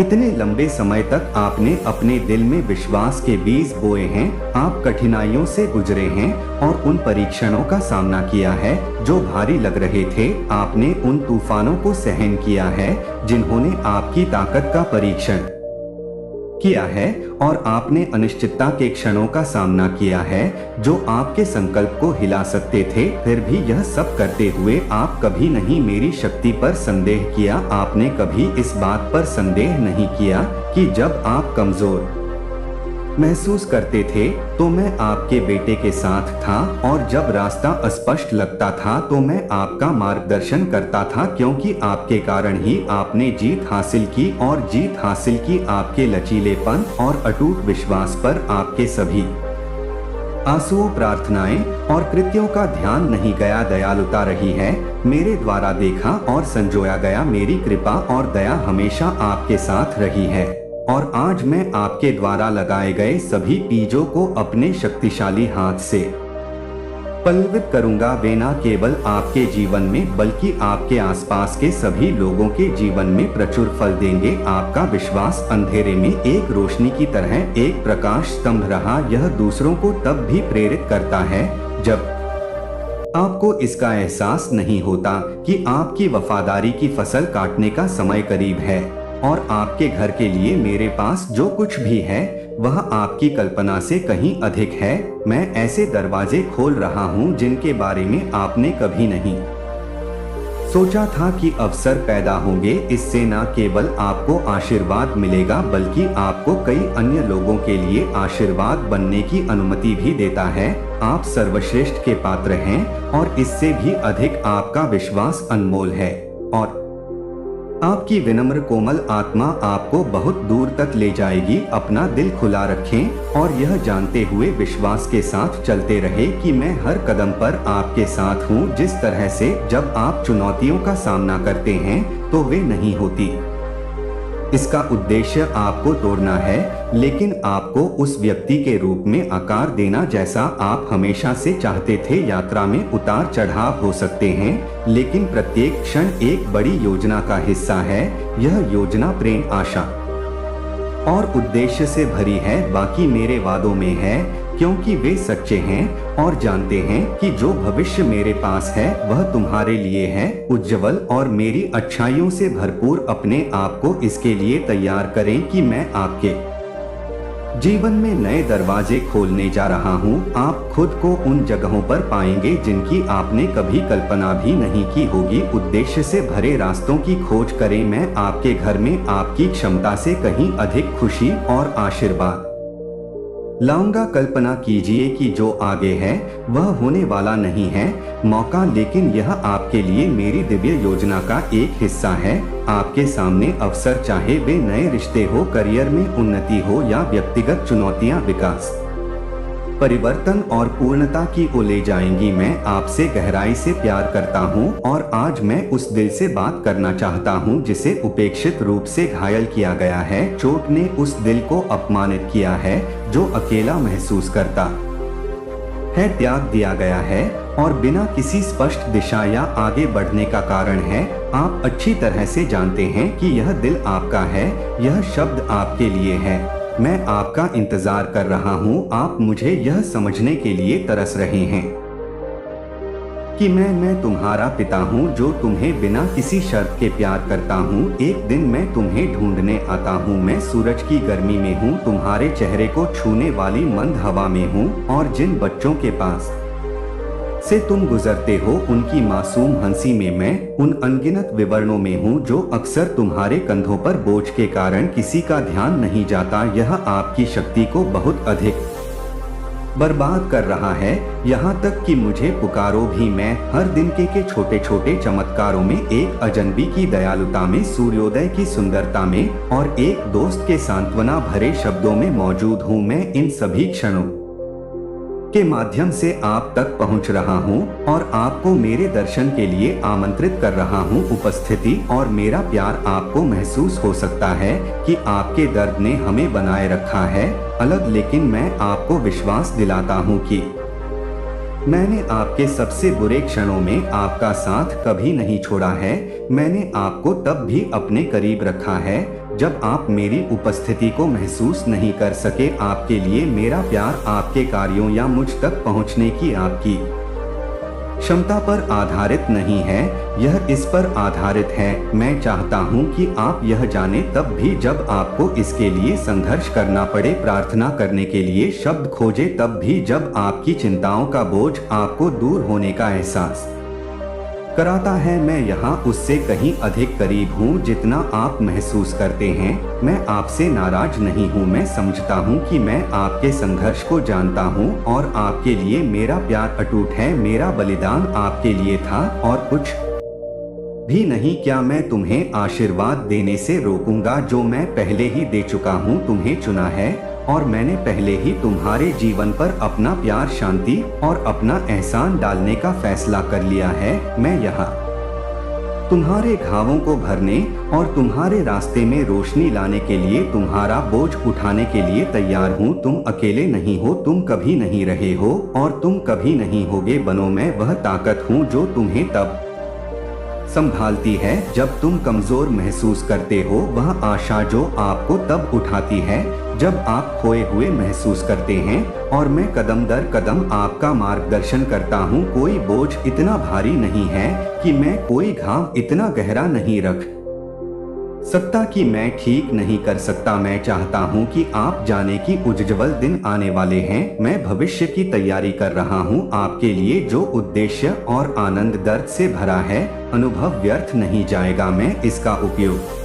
इतने लंबे समय तक आपने अपने दिल में विश्वास के बीज बोए हैं। आप कठिनाइयों से गुजरे हैं और उन परीक्षणों का सामना किया है जो भारी लग रहे थे। आपने उन तूफानों को सहन किया है जिन्होंने आपकी ताकत का परीक्षण किया है और आपने अनिश्चितता के क्षणों का सामना किया है जो आपके संकल्प को हिला सकते थे। फिर भी यह सब करते हुए आप कभी नहीं मेरी शक्ति पर संदेह किया। आपने कभी इस बात पर संदेह नहीं किया कि जब आप कमजोर महसूस करते थे तो मैं आपके बेटे के साथ था और जब रास्ता अस्पष्ट लगता था तो मैं आपका मार्गदर्शन करता था, क्योंकि आपके कारण ही आपने जीत हासिल की और जीत हासिल की आपके लचीलेपन और अटूट विश्वास पर। आपके सभी आंसुओं, प्रार्थनाएं और कृत्यों का ध्यान नहीं गया, दयालुता रही है। मेरे द्वारा देखा और संजोया गया। मेरी कृपा और दया हमेशा आपके साथ रही है और आज मैं आपके द्वारा लगाए गए सभी बीजों को अपने शक्तिशाली हाथ से पल्लवित करूंगा। वे न केवल आपके जीवन में बल्कि आपके आसपास के सभी लोगों के जीवन में प्रचुर फल देंगे। आपका विश्वास अंधेरे में एक रोशनी की तरह एक प्रकाश स्तंभ रहा। यह दूसरों को तब भी प्रेरित करता है जब आपको इसका एहसास नहीं होता कि आपकी वफादारी की फसल काटने का समय करीब है। और आपके घर के लिए मेरे पास जो कुछ भी है वह आपकी कल्पना से कहीं अधिक है। मैं ऐसे दरवाजे खोल रहा हूं जिनके बारे में आपने कभी नहीं सोचा था कि अवसर पैदा होंगे। इससे न केवल आपको आशीर्वाद मिलेगा बल्कि आपको कई अन्य लोगों के लिए आशीर्वाद बनने की अनुमति भी देता है। आप सर्वश्रेष्ठ के पात्र हैं और इससे भी अधिक आपका विश्वास अनमोल है। और आपकी विनम्र कोमल आत्मा आपको बहुत दूर तक ले जाएगी। अपना दिल खुला रखें और यह जानते हुए विश्वास के साथ चलते रहे कि मैं हर कदम पर आपके साथ हूँ। जिस तरह से जब आप चुनौतियों का सामना करते हैं तो वे नहीं होती। इसका उद्देश्य आपको तोड़ना है, लेकिन आपको उस व्यक्ति के रूप में आकार देना जैसा आप हमेशा से चाहते थे। यात्रा में उतार चढ़ाव हो सकते हैं, लेकिन प्रत्येक क्षण एक बड़ी योजना का हिस्सा है। यह योजना प्रेम, आशा और उद्देश्य से भरी है। बाकी मेरे वादों में है क्योंकि वे सच्चे हैं और जानते हैं कि जो भविष्य मेरे पास है वह तुम्हारे लिए है, उज्जवल और मेरी अच्छाइयों से भरपूर। अपने आप को इसके लिए तैयार करें कि मैं आपके जीवन में नए दरवाजे खोलने जा रहा हूँ। आप खुद को उन जगहों पर पाएंगे जिनकी आपने कभी कल्पना भी नहीं की होगी। उद्देश्य से भरे रास्तों की खोज करें। मैं आपके घर में आपकी क्षमता से कहीं अधिक खुशी और आशीर्वाद लाऊंगा। कल्पना कीजिए कि जो आगे है वह होने वाला नहीं है मौका, लेकिन यह आपके लिए मेरी दिव्य योजना का एक हिस्सा है। आपके सामने अवसर, चाहे वे नए रिश्ते हो, करियर में उन्नति हो या व्यक्तिगत चुनौतियां, विकास, परिवर्तन और पूर्णता की ओर ले जाएंगी। मैं आपसे गहराई से प्यार करता हूं और आज मैं उस दिल से बात करना चाहता हूं जिसे उपेक्षित रूप से घायल किया गया है। चोट ने उस दिल को अपमानित किया है जो अकेला महसूस करता है, त्याग दिया गया है और बिना किसी स्पष्ट दिशा या आगे बढ़ने का कारण है। आप अच्छी तरह से जानते हैं कि यह दिल आपका है, यह शब्द आपके लिए है। मैं आपका इंतजार कर रहा हूँ। आप मुझे यह समझने के लिए तरस रहे हैं कि मैं तुम्हारा पिता हूँ जो तुम्हें बिना किसी शर्त के प्यार करता हूँ। एक दिन मैं तुम्हें ढूंढने आता हूँ। मैं सूरज की गर्मी में हूँ, तुम्हारे चेहरे को छूने वाली मंद हवा में हूँ और जिन बच्चों के पास से तुम गुजरते हो उनकी मासूम हंसी में मैं उन अनगिनत विवरणों में हूँ जो अक्सर तुम्हारे कंधों पर बोझ के कारण किसी का ध्यान नहीं जाता। यह आपकी शक्ति को बहुत अधिक बर्बाद कर रहा है, यहाँ तक कि मुझे पुकारो भी। मैं हर दिन के छोटे छोटे चमत्कारों में, एक अजनबी की दयालुता में, सूर्योदय की सुंदरता में और एक दोस्त के सांत्वना भरे शब्दों में मौजूद हूँ। मैं इन सभी क्षणों के माध्यम से आप तक पहुंच रहा हूं और आपको मेरे दर्शन के लिए आमंत्रित कर रहा हूं। उपस्थिति और मेरा प्यार आपको महसूस हो सकता है कि आपके दर्द ने हमें बनाए रखा है अलग, लेकिन मैं आपको विश्वास दिलाता हूं कि मैंने आपके सबसे बुरे क्षणों में आपका साथ कभी नहीं छोड़ा है। मैंने आपको तब भी अपने करीब रखा है जब आप मेरी उपस्थिति को महसूस नहीं कर सके। आपके लिए मेरा प्यार आपके कार्यों या मुझ तक पहुंचने की आपकी क्षमता पर आधारित नहीं है, यह इस पर आधारित है। मैं चाहता हूं कि आप यह जाने तब भी जब आपको इसके लिए संघर्ष करना पड़े, प्रार्थना करने के लिए शब्द खोजे तब भी जब आपकी चिंताओं का बोझ आपको दूर होने का एहसास कराता है। मैं यहाँ उससे कहीं अधिक करीब हूँ जितना आप महसूस करते हैं। मैं आपसे नाराज नहीं हूँ। मैं समझता हूँ कि मैं आपके संघर्ष को जानता हूँ और आपके लिए मेरा प्यार अटूट है। मेरा बलिदान आपके लिए था और कुछ भी नहीं। क्या मैं तुम्हें आशीर्वाद देने से रोकूंगा जो मैं पहले ही दे चुका हूँ? तुम्हें चुना है और मैंने पहले ही तुम्हारे जीवन पर अपना प्यार, शांति और अपना एहसान डालने का फैसला कर लिया है। मैं यहाँ तुम्हारे घावों को भरने और तुम्हारे रास्ते में रोशनी लाने के लिए तुम्हारा बोझ उठाने के लिए तैयार हूँ। तुम अकेले नहीं हो, तुम कभी नहीं रहे हो और तुम कभी नहीं होगे। बनो, मैं वह ताकत हूँ जो तुम्हें तब संभालती है जब तुम कमजोर महसूस करते हो, वह आशा जो आपको तब उठाती है जब आप खोए हुए महसूस करते हैं, और मैं कदम दर कदम आपका मार्गदर्शन करता हूँ। कोई बोझ इतना भारी नहीं है कि मैं कोई घाव इतना गहरा नहीं रख सकता कि मैं ठीक नहीं कर सकता। मैं चाहता हूँ कि आप जाने कि उज्ज्वल दिन आने वाले हैं। मैं भविष्य की तैयारी कर रहा हूँ आपके लिए, जो उद्देश्य और आनंद दर्द से भरा है। अनुभव व्यर्थ नहीं जाएगा। मैं इसका उपयोग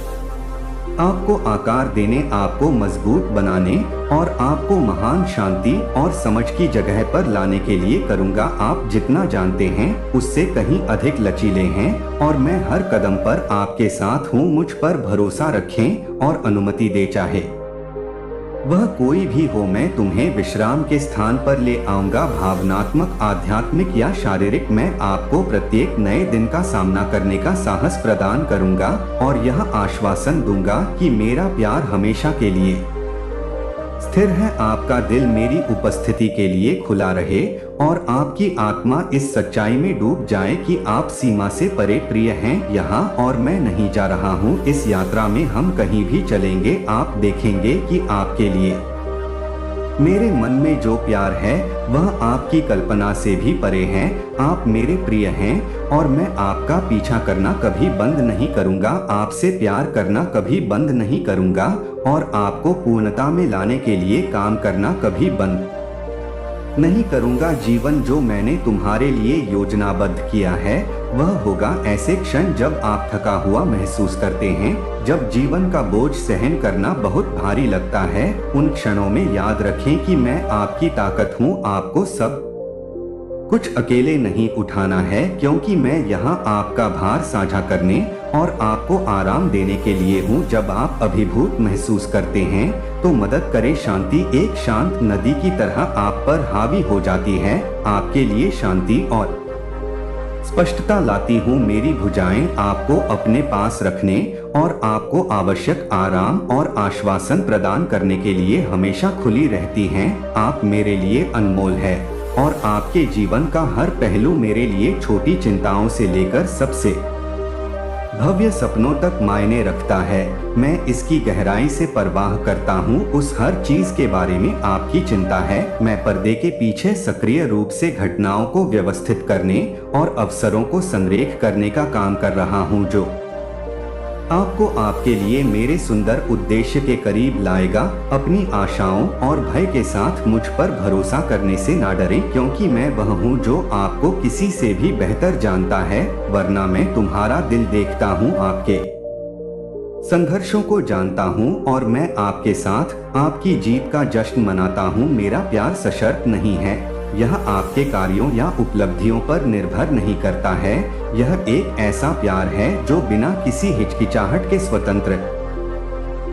आपको आकार देने, आपको मजबूत बनाने और आपको महान शांति और समझ की जगह पर लाने के लिए करूंगा। आप जितना जानते हैं उससे कहीं अधिक लचीले हैं और मैं हर कदम पर आपके साथ हूँ। मुझ पर भरोसा रखें और अनुमति दे, चाहे वह कोई भी हो। मैं तुम्हें विश्राम के स्थान पर ले आऊंगा, भावनात्मक, आध्यात्मिक या शारीरिक। मैं आपको प्रत्येक नए दिन का सामना करने का साहस प्रदान करूंगा और यह आश्वासन दूंगा कि मेरा प्यार हमेशा के लिए स्थिर है। आपका दिल मेरी उपस्थिति के लिए खुला रहे और आपकी आत्मा इस सच्चाई में डूब जाए कि आप सीमा से परे प्रिय हैं यहाँ, और मैं नहीं जा रहा हूँ। इस यात्रा में हम कहीं भी चलेंगे, आप देखेंगे कि आपके लिए मेरे मन में जो प्यार है वह आपकी कल्पना से भी परे है। आप मेरे प्रिय हैं और मैं आपका पीछा करना कभी बंद नहीं करूंगा, आपसे प्यार करना कभी बंद नहीं करूंगा और आपको पूर्णता में लाने के लिए काम करना कभी बंद नहीं करूंगा। जीवन जो मैंने तुम्हारे लिए योजनाबद्ध किया है वह होगा ऐसे क्षण जब आप थका हुआ महसूस करते हैं, जब जीवन का बोझ सहन करना बहुत भारी लगता है। उन क्षणों में याद रखें कि मैं आपकी ताकत हूँ। आपको सब कुछ अकेले नहीं उठाना है, क्योंकि मैं यहाँ आपका भार साझा करने और आपको आराम देने के लिए हूँ। जब आप अभिभूत महसूस करते हैं तो मदद करे। शांति एक शांत नदी की तरह आप पर हावी हो जाती है, आपके लिए शांति और स्पष्टता लाती हूँ। मेरी भुजाएं आपको अपने पास रखने और आपको आवश्यक आराम और आश्वासन प्रदान करने के लिए हमेशा खुली रहती हैं। आप मेरे लिए अनमोल है और आपके जीवन का हर पहलू मेरे लिए छोटी चिंताओं से लेकर सबसे भव्य सपनों तक मायने रखता है। मैं इसकी गहराई से परवाह करता हूँ। उस हर चीज के बारे में आपकी चिंता है। मैं पर्दे के पीछे सक्रिय रूप से घटनाओं को व्यवस्थित करने और अवसरों को संरेख करने का काम कर रहा हूँ, जो आपको आपके लिए मेरे सुंदर उद्देश्य के करीब लाएगा। अपनी आशाओं और भय के साथ मुझ पर भरोसा करने से ना डरें, क्योंकि मैं वह हूँ जो आपको किसी से भी बेहतर जानता है। वरना मैं तुम्हारा दिल देखता हूँ, आपके संघर्षों को जानता हूँ और मैं आपके साथ आपकी जीत का जश्न मनाता हूँ। मेरा प्यार सशर्त नहीं है, यह आपके कार्यों या उपलब्धियों पर निर्भर नहीं करता है। यह एक ऐसा प्यार है जो बिना किसी हिचकिचाहट के स्वतंत्र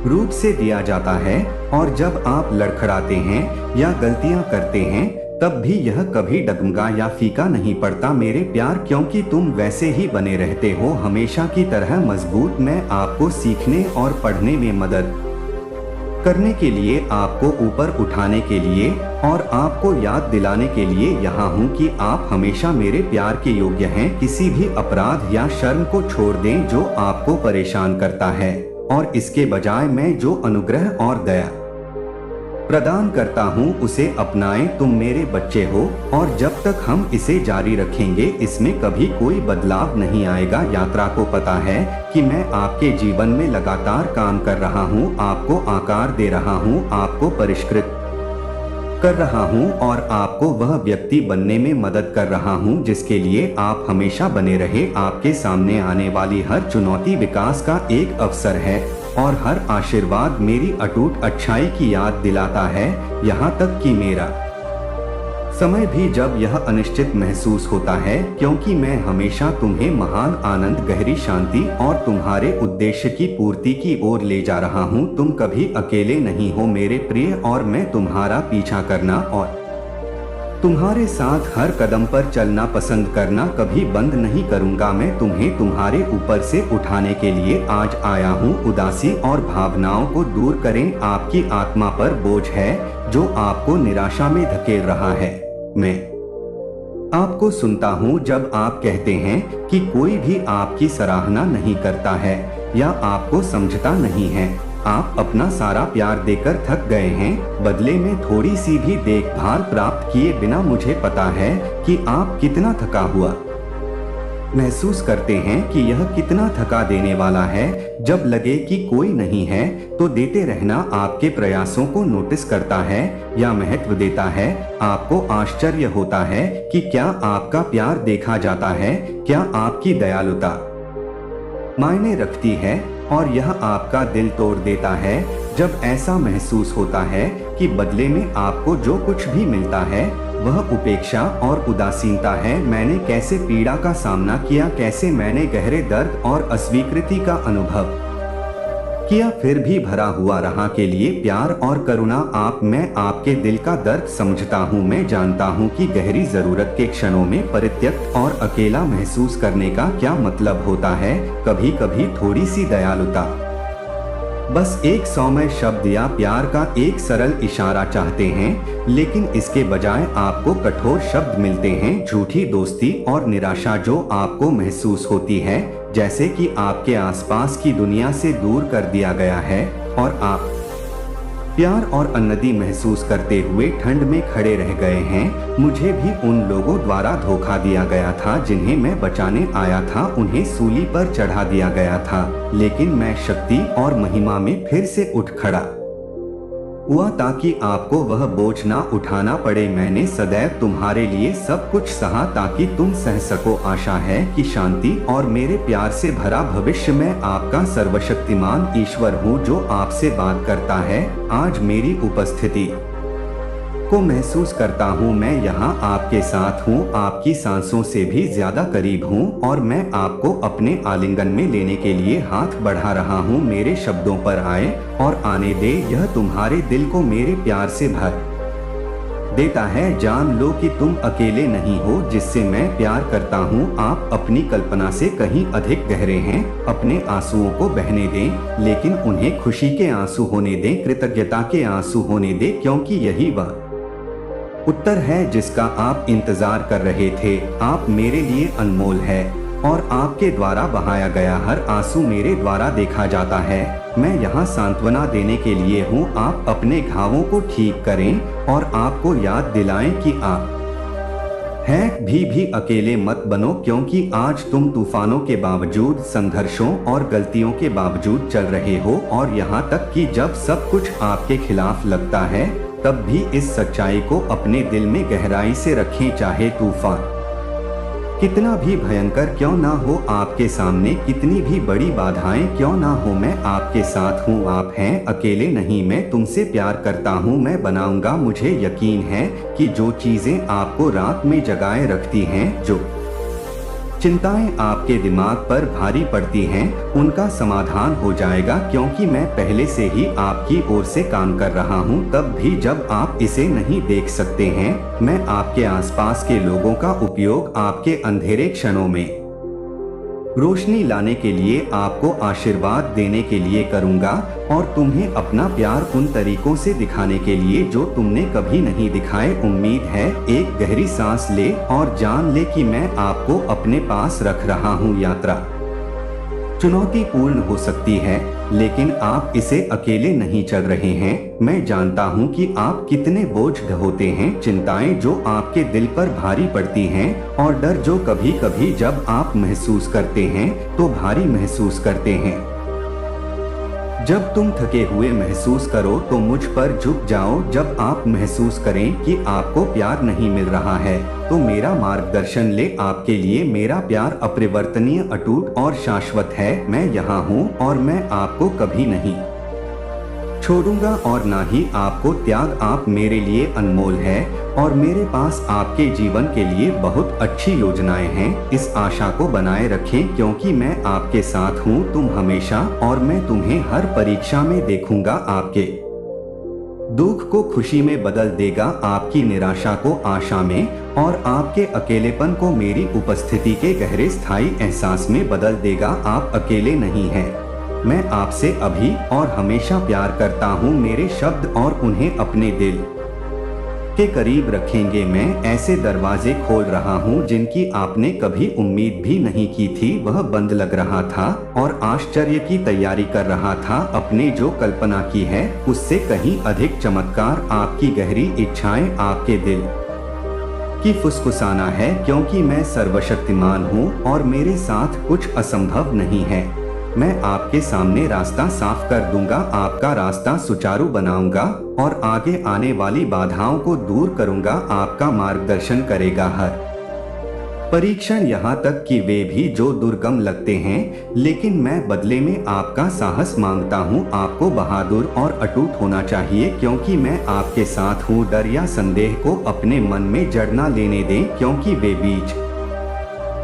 रूप से दिया जाता है, और जब आप लड़खड़ाते हैं या गलतियां करते हैं तब भी यह कभी डगमगा या फीका नहीं पड़ता। मेरे प्यार, क्योंकि तुम वैसे ही बने रहते हो, हमेशा की तरह मजबूत। मैं आपको सीखने और पढ़ने में मदद करने के लिए, आपको ऊपर उठाने के लिए और आपको याद दिलाने के लिए यहाँ हूँ कि आप हमेशा मेरे प्यार के योग्य हैं। किसी भी अपराध या शर्म को छोड़ दें जो आपको परेशान करता है, और इसके बजाय मैं जो अनुग्रह और दया प्रदान करता हूँ उसे अपनाएं। तुम मेरे बच्चे हो और जब तक हम इसे जारी रखेंगे इसमें कभी कोई बदलाव नहीं आएगा। यात्रा को पता है कि मैं आपके जीवन में लगातार काम कर रहा हूँ, आपको आकार दे रहा हूँ, आपको परिष्कृत कर रहा हूँ और आपको वह व्यक्ति बनने में मदद कर रहा हूँ जिसके लिए आप हमेशा बने रहे। आपके सामने आने वाली हर चुनौती विकास का एक अवसर है और हर आशीर्वाद मेरी अटूट अच्छाई की याद दिलाता है। यहाँ तक कि मेरा समय भी जब यह अनिश्चित महसूस होता है, क्योंकि मैं हमेशा तुम्हें महान आनंद, गहरी शांति और तुम्हारे उद्देश्य की पूर्ति की ओर ले जा रहा हूँ। तुम कभी अकेले नहीं हो मेरे प्रिय, और मैं तुम्हारा पीछा करना और तुम्हारे साथ हर कदम पर चलना पसंद करना कभी बंद नहीं करूंगा। मैं तुम्हें तुम्हारे ऊपर से उठाने के लिए आज आया हूँ। उदासी और भावनाओं को दूर करें। आपकी आत्मा पर बोझ है जो आपको निराशा में धकेल रहा है। मैं आपको सुनता हूँ जब आप कहते हैं कि कोई भी आपकी सराहना नहीं करता है या आपको समझता नहीं है। आप अपना सारा प्यार देकर थक गए हैं, बदले में थोड़ी सी भी देखभाल प्राप्त किए बिना। मुझे पता है कि आप कितना थका हुआ महसूस करते हैं कि यह कितना थका देने वाला है। जब लगे कि कोई नहीं है तो देते रहना आपके प्रयासों को नोटिस करता है या महत्व देता है। आपको आश्चर्य होता है कि क्या आपका प्यार देखा जाता है, क्या आपकी दयालुता मायने रखती है। और यह आपका दिल तोड़ देता है जब ऐसा महसूस होता है कि बदले में आपको जो कुछ भी मिलता है वह उपेक्षा और उदासीनता है। मैंने कैसे पीड़ा का सामना किया, कैसे मैंने गहरे दर्द और अस्वीकृति का अनुभव किया, फिर भी भरा हुआ रहा के लिए प्यार और करुणा। मैं आपके दिल का दर्द समझता हूँ। मैं जानता हूँ कि गहरी जरूरत के क्षणों में परित्यक्त और अकेला महसूस करने का क्या मतलब होता है। कभी कभी थोड़ी सी दयालुता, बस एक सौम्य शब्द या प्यार का एक सरल इशारा चाहते हैं, लेकिन इसके बजाय आपको कठोर शब्द मिलते हैं। झूठी दोस्ती और निराशा जो आपको महसूस होती है जैसे कि आपके आसपास की दुनिया से दूर कर दिया गया है और आप प्यार और उन्नति महसूस करते हुए ठंड में खड़े रह गए हैं। मुझे भी उन लोगों द्वारा धोखा दिया गया था जिन्हें मैं बचाने आया था। उन्हें सूली पर चढ़ा दिया गया था, लेकिन मैं शक्ति और महिमा में फिर से उठ खड़ा हुआ ताकि आपको वह बोझ ना उठाना पड़े। मैंने सदैव तुम्हारे लिए सब कुछ सहा ताकि तुम सह सको। आशा है कि शांति और मेरे प्यार से भरा भविष्य में आपका सर्वशक्तिमान ईश्वर हूँ जो आपसे बात करता है। आज मेरी उपस्थिति को महसूस करता हूँ। मैं यहाँ आपके साथ हूँ, आपकी सांसों से भी ज्यादा करीब हूँ और मैं आपको अपने आलिंगन में लेने के लिए हाथ बढ़ा रहा हूँ। मेरे शब्दों पर आए और आने दे। यह तुम्हारे दिल को मेरे प्यार से भर देता है। जान लो कि तुम अकेले नहीं हो जिससे मैं प्यार करता हूँ। आप अपनी कल्पना से कहीं अधिक गहरे हैं। अपने आंसुओं को बहने दें, लेकिन उन्हें खुशी के आंसू होने दें, कृतज्ञता के आंसू होने दें, क्योंकि यही वह उत्तर है जिसका आप इंतजार कर रहे थे। आप मेरे लिए अनमोल है और आपके द्वारा बहाया गया हर आंसू मेरे द्वारा देखा जाता है। मैं यहाँ सांत्वना देने के लिए हूँ। आप अपने घावों को ठीक करें और आपको याद दिलाएं कि आप हैं भी अकेले मत बनो, क्योंकि आज तुम तूफानों के बावजूद, संघर्षों और गलतियों के बावजूद चल रहे हो। और यहाँ तक कि जब सब कुछ आपके खिलाफ लगता है तब भी इस सच्चाई को अपने दिल में गहराई से रखें। चाहे तूफान कितना भी भयंकर क्यों ना हो, आपके सामने कितनी भी बड़ी बाधाएं क्यों ना हो, मैं आपके साथ हूँ। आप हैं, अकेले नहीं। मैं तुमसे प्यार करता हूँ, मैं बनाऊंगा। मुझे यकीन है कि जो चीजें आपको रात में जगाए रखती हैं, जो चिंताएं आपके दिमाग पर भारी पड़ती हैं, उनका समाधान हो जाएगा, क्योंकि मैं पहले से ही आपकी ओर से काम कर रहा हूं। तब भी जब आप इसे नहीं देख सकते हैं, मैं आपके आसपास के लोगों का उपयोग आपके अंधेरे क्षणों में रोशनी लाने के लिए, आपको आशीर्वाद देने के लिए करूंगा और तुम्हें अपना प्यार उन तरीकों से दिखाने के लिए जो तुमने कभी नहीं दिखाए। उम्मीद है एक गहरी सांस ले और जान ले कि मैं आपको अपने पास रख रहा हूं। यात्रा चुनौतीपूर्ण हो सकती है, लेकिन आप इसे अकेले नहीं चल रहे हैं। मैं जानता हूं कि आप कितने बोझ ढोते हैं, चिंताएं जो आपके दिल पर भारी पड़ती हैं और डर जो कभी कभी जब आप महसूस करते हैं तो भारी महसूस करते हैं। जब तुम थके हुए महसूस करो तो मुझ पर झुक जाओ। जब आप महसूस करें कि आपको प्यार नहीं मिल रहा है तो मेरा मार्गदर्शन ले। आपके लिए मेरा प्यार अपरिवर्तनीय, अटूट और शाश्वत है। मैं यहाँ हूँ और मैं आपको कभी नहीं छोड़ूंगा और ना ही आपको त्याग। आप मेरे लिए अनमोल है और मेरे पास आपके जीवन के लिए बहुत अच्छी योजनाएं हैं। इस आशा को बनाए रखें, क्योंकि मैं आपके साथ हूँ। तुम हमेशा, और मैं तुम्हें हर परीक्षा में देखूंगा। आपके दुख को खुशी में बदल देगा, आपकी निराशा को आशा में और आपके अकेलेपन को मेरी उपस्थिति के गहरे स्थायी एहसास में बदल देगा। आप अकेले नहीं हैं। मैं आपसे अभी और हमेशा प्यार करता हूँ। मेरे शब्द और उन्हें अपने दिल के करीब रखेंगे। मैं ऐसे दरवाजे खोल रहा हूँ जिनकी आपने कभी उम्मीद भी नहीं की थी। वह बंद लग रहा था और आश्चर्य की तैयारी कर रहा था। अपने जो कल्पना की है उससे कहीं अधिक चमत्कार। आपकी गहरी इच्छाएं आपके दिल की फुसफुसाना है, क्योंकि मैं सर्वशक्तिमान हूँ और मेरे साथ कुछ असंभव नहीं है। मैं आपके सामने रास्ता साफ कर दूंगा, आपका रास्ता सुचारू बनाऊंगा और आगे आने वाली बाधाओं को दूर करूंगा। आपका मार्गदर्शन करेगा हर परीक्षण, यहाँ तक कि वे भी जो दुर्गम लगते हैं। लेकिन मैं बदले में आपका साहस मांगता हूँ। आपको बहादुर और अटूट होना चाहिए, क्योंकि मैं आपके साथ हूँ। डर या संदेह को अपने मन में जड़ न लेने दें, क्योंकि वे बीज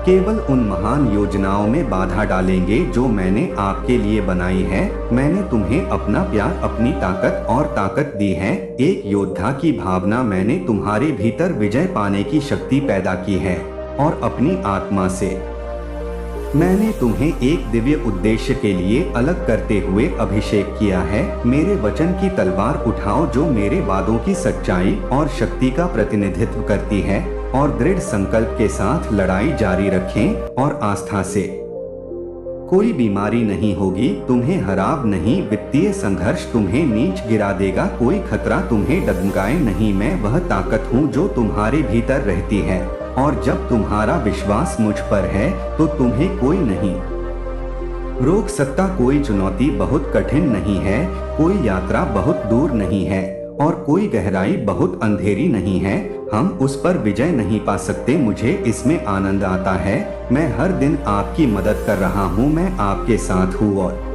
केवल उन महान योजनाओं में बाधा डालेंगे जो मैंने आपके लिए बनाई है। मैंने तुम्हें अपना प्यार, अपनी ताकत और ताकत दी है। एक योद्धा की भावना। मैंने तुम्हारे भीतर विजय पाने की शक्ति पैदा की है और अपनी आत्मा से मैंने तुम्हें एक दिव्य उद्देश्य के लिए अलग करते हुए अभिषेक किया है। मेरे वचन की तलवार उठाओ, जो मेरे वादों की सच्चाई और शक्ति का प्रतिनिधित्व करती है, और दृढ़ संकल्प के साथ लड़ाई जारी रखें और आस्था से। कोई बीमारी नहीं होगी, तुम्हें हराव नहीं। वित्तीय संघर्ष तुम्हें नीच गिरा देगा, कोई खतरा तुम्हें डगमगाए नहीं। मैं वह ताकत हूँ जो तुम्हारे भीतर रहती है, और जब तुम्हारा विश्वास मुझ पर है तो तुम्हें कोई नहीं रोक सकता। कोई चुनौती बहुत कठिन नहीं है, कोई यात्रा बहुत दूर नहीं है और कोई गहराई बहुत अंधेरी नहीं है। हम उस पर विजय नहीं पा सकते। मुझे इसमें आनंद आता है। मैं हर दिन आपकी मदद कर रहा हूँ। मैं आपके साथ हूँ और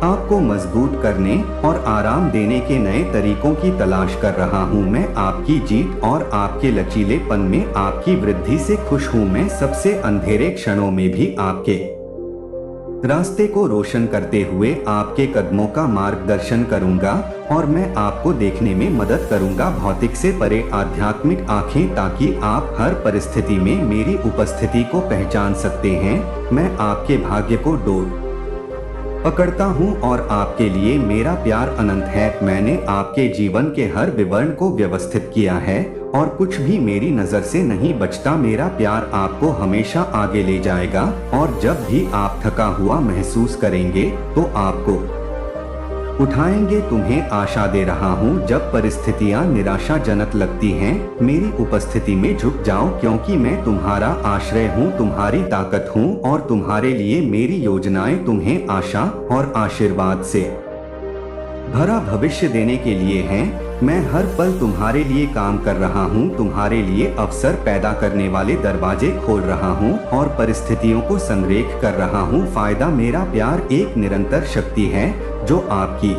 आपको मजबूत करने और आराम देने के नए तरीकों की तलाश कर रहा हूँ। मैं आपकी जीत और आपके लचीलेपन में आपकी वृद्धि से खुश हूँ। मैं सबसे अंधेरे क्षणों में भी आपके रास्ते को रोशन करते हुए आपके कदमों का मार्गदर्शन करूंगा और मैं आपको देखने में मदद करूंगा, भौतिक से परे आध्यात्मिक आंखें, ताकि आप हर परिस्थिति में मेरी उपस्थिति को पहचान सकते हैं। मैं आपके भाग्य को डोर पकड़ता हूँ और आपके लिए मेरा प्यार अनंत है। मैंने आपके जीवन के हर विवरण को व्यवस्थित किया है और कुछ भी मेरी नजर से नहीं बचता। मेरा प्यार आपको हमेशा आगे ले जाएगा और जब भी आप थका हुआ महसूस करेंगे तो आपको उठाएंगे। तुम्हें आशा दे रहा हूँ। जब परिस्थितियाँ निराशाजनक लगती हैं, मेरी उपस्थिति में झुक जाओ, क्योंकि मैं तुम्हारा आश्रय हूँ, तुम्हारी ताकत हूँ और तुम्हारे लिए मेरी योजनाएं तुम्हें आशा और आशीर्वाद से भरा भविष्य देने के लिए हैं। मैं हर पल तुम्हारे लिए काम कर रहा हूँ, तुम्हारे लिए अवसर पैदा करने वाले दरवाजे खोल रहा हूँ और परिस्थितियों को संरेख कर रहा हूँ। फायदा, मेरा प्यार एक निरंतर शक्ति है जो आपकी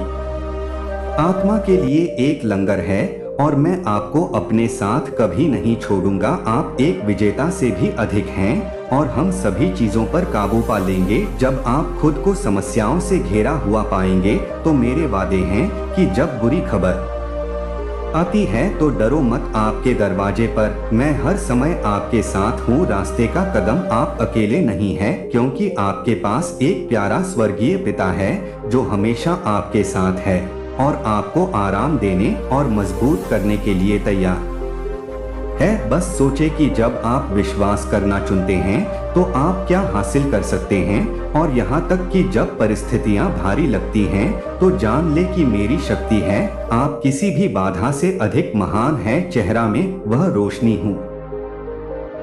आत्मा के लिए एक लंगर है और मैं आपको अपने साथ कभी नहीं छोड़ूंगा। आप एक विजेता से भी अधिक हैं और हम सभी चीजों पर काबू पा लेंगे। जब आप खुद को समस्याओं से घेरा हुआ पाएंगे तो मेरे वादे हैं कि जब बुरी खबर आती है तो डरो मत। आपके दरवाजे पर मैं हर समय आपके साथ हूँ। रास्ते का कदम आप अकेले नहीं हैं, क्योंकि आपके पास एक प्यारा स्वर्गीय पिता है जो हमेशा आपके साथ है और आपको आराम देने और मजबूत करने के लिए तैयार है। बस सोचे कि जब आप विश्वास करना चुनते हैं तो आप क्या हासिल कर सकते हैं, और यहाँ तक कि जब परिस्थितियाँ भारी लगती हैं तो जान ले कि मेरी शक्ति है। आप किसी भी बाधा से अधिक महान है। चेहरा में वह रोशनी हूँ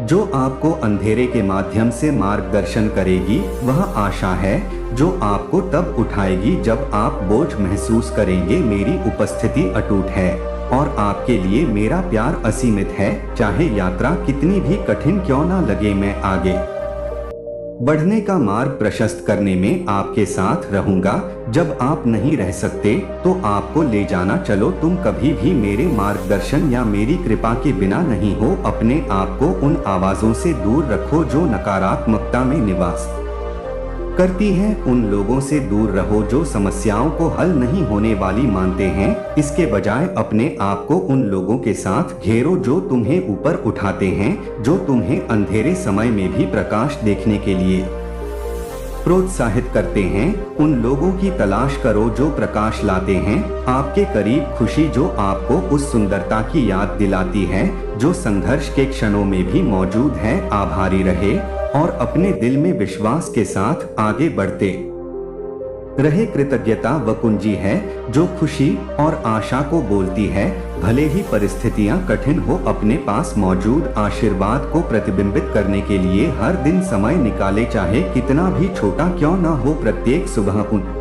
जो आपको अंधेरे के माध्यम से मार्गदर्शन करेगी। वह आशा है जो आपको तब उठाएगी जब आप बोझ महसूस करेंगे। मेरी उपस्थिति अटूट है और आपके लिए मेरा प्यार असीमित है। चाहे यात्रा कितनी भी कठिन क्यों ना लगे, मैं आगे बढ़ने का मार्ग प्रशस्त करने में आपके साथ रहूंगा। जब आप नहीं रह सकते तो आपको ले जाना चलो। तुम कभी भी मेरे मार्गदर्शन या मेरी कृपा के बिना नहीं हो। अपने आप को उन आवाजों से दूर रखो जो नकारात्मकता में निवास करती है। उन लोगों से दूर रहो जो समस्याओं को हल नहीं होने वाली मानते हैं। इसके बजाय अपने आप को उन लोगों के साथ घेरो जो तुम्हें ऊपर उठाते हैं, जो तुम्हें अंधेरे समय में भी प्रकाश देखने के लिए प्रोत्साहित करते हैं। उन लोगों की तलाश करो जो प्रकाश लाते हैं आपके करीब, खुशी जो आपको उस सुंदरता की याद दिलाती है जो संघर्ष के क्षणों में भी मौजूद है। आभारी रहे और अपने दिल में विश्वास के साथ आगे बढ़ते रहे। कृतज्ञता वह कुंजी है जो खुशी और आशा को बोलती है। भले ही परिस्थितियां कठिन हो, अपने पास मौजूद आशीर्वाद को प्रतिबिंबित करने के लिए हर दिन समय निकाले, चाहे कितना भी छोटा क्यों न हो। प्रत्येक सुबह उन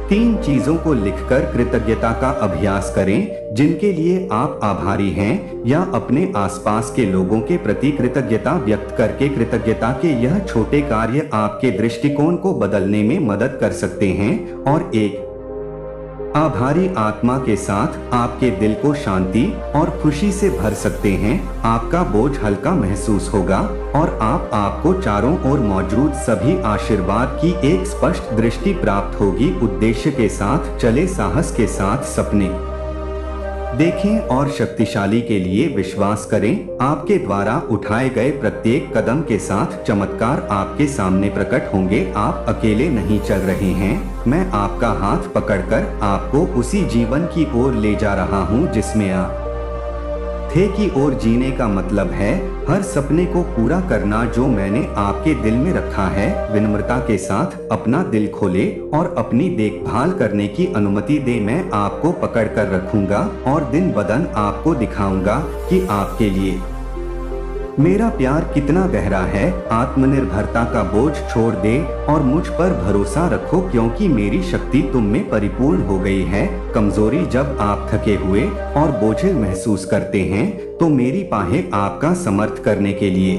3 चीजों को लिखकर कृतज्ञता का अभ्यास करें जिनके लिए आप आभारी हैं, या अपने आसपास के लोगों के प्रति कृतज्ञता व्यक्त करके। कृतज्ञता के यह छोटे कार्य आपके दृष्टिकोण को बदलने में मदद कर सकते हैं और एक आभारी आत्मा के साथ आपके दिल को शांति और खुशी से भर सकते हैं। आपका बोझ हल्का महसूस होगा और आपको चारों ओर मौजूद सभी आशीर्वाद की एक स्पष्ट दृष्टि प्राप्त होगी। उद्देश्य के साथ चले, साहस के साथ सपने देखें और शक्तिशाली के लिए विश्वास करें। आपके द्वारा उठाए गए प्रत्येक कदम के साथ चमत्कार आपके सामने प्रकट होंगे। आप अकेले नहीं चल रहे हैं, मैं आपका हाथ पकड़कर आपको उसी जीवन की ओर ले जा रहा हूं जिसमें आप थे की ओर। जीने का मतलब है हर सपने को पूरा करना जो मैंने आपके दिल में रखा है। विनम्रता के साथ अपना दिल खोले और अपनी देखभाल करने की अनुमति दे। मैं आपको पकड़ कर रखूंगा और दिन ब दिन आपको दिखाऊंगा कि आपके लिए मेरा प्यार कितना गहरा है। आत्मनिर्भरता का बोझ छोड़ दे और मुझ पर भरोसा रखो, क्योंकि मेरी शक्ति तुम में परिपूर्ण हो गई है। कमजोरी जब आप थके हुए और बोझिल महसूस करते हैं तो मेरी बाहें आपका समर्थ करने के लिए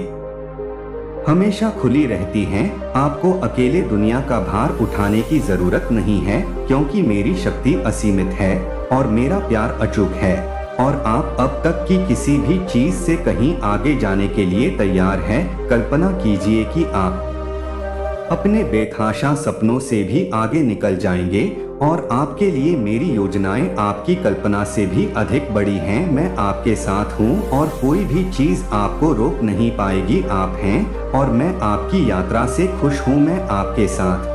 हमेशा खुली रहती हैं। आपको अकेले दुनिया का भार उठाने की जरूरत नहीं है, क्योंकि मेरी शक्ति असीमित है और मेरा प्यार अचूक है और आप अब तक की किसी भी चीज से कहीं आगे जाने के लिए तैयार हैं। कल्पना कीजिए कि आप अपने बेतहाशा सपनों से भी आगे निकल जाएंगे और आपके लिए मेरी योजनाएं आपकी कल्पना से भी अधिक बड़ी हैं। मैं आपके साथ हूं और कोई भी चीज आपको रोक नहीं पाएगी। आप हैं और मैं आपकी यात्रा से खुश हूं। मैं आपके साथ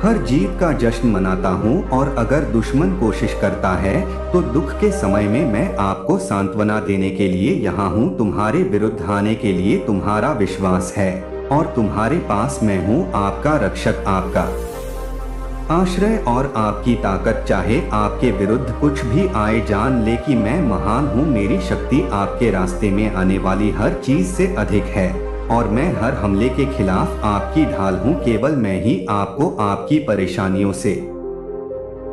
हर जीत का जश्न मनाता हूँ और अगर दुश्मन कोशिश करता है तो दुख के समय में मैं आपको सांत्वना देने के लिए यहाँ हूँ। तुम्हारे विरुद्ध आने के लिए तुम्हारा विश्वास है और तुम्हारे पास मैं हूँ, आपका रक्षक, आपका आश्रय और आपकी ताकत। चाहे आपके विरुद्ध कुछ भी आए, जान ले कि मैं महान हूँ। मेरी शक्ति आपके रास्ते में आने वाली हर चीज से अधिक है और मैं हर हमले के खिलाफ आपकी ढाल हूँ। केवल मैं ही आपको आपकी परेशानियों से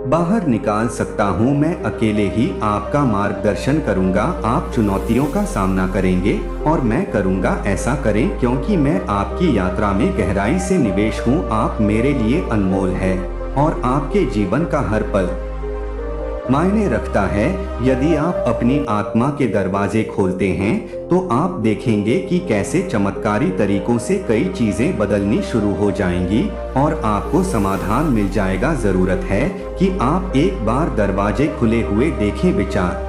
बाहर निकाल सकता हूँ। मैं अकेले ही आपका मार्गदर्शन करूँगा। आप चुनौतियों का सामना करेंगे और मैं करूँगा ऐसा करें, क्योंकि मैं आपकी यात्रा में गहराई से निवेश हूँ। आप मेरे लिए अनमोल है और आपके जीवन का हर पल मायने रखता है। यदि आप अपनी आत्मा के दरवाजे खोलते हैं तो आप देखेंगे कि कैसे चमत्कारी तरीकों से कई चीजें बदलनी शुरू हो जाएंगी और आपको समाधान मिल जाएगा। जरूरत है कि आप एक बार दरवाजे खुले हुए देखें। विचार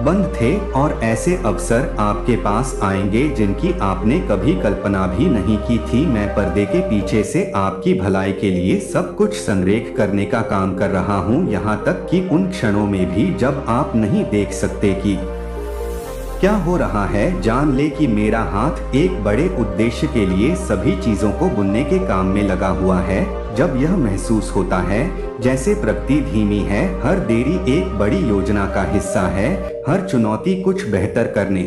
बंद थे और ऐसे अवसर आपके पास आएंगे जिनकी आपने कभी कल्पना भी नहीं की थी। मैं पर्दे के पीछे से आपकी भलाई के लिए सब कुछ संरेख करने का काम कर रहा हूँ, यहाँ तक कि उन क्षणों में भी जब आप नहीं देख सकते कि क्या हो रहा है। जान ले कि मेरा हाथ एक बड़े उद्देश्य के लिए सभी चीजों को बुनने के काम में लगा हुआ है। जब यह महसूस होता है जैसे प्रगति धीमी है, हर देरी एक बड़ी योजना का हिस्सा है। हर चुनौती कुछ बेहतर करने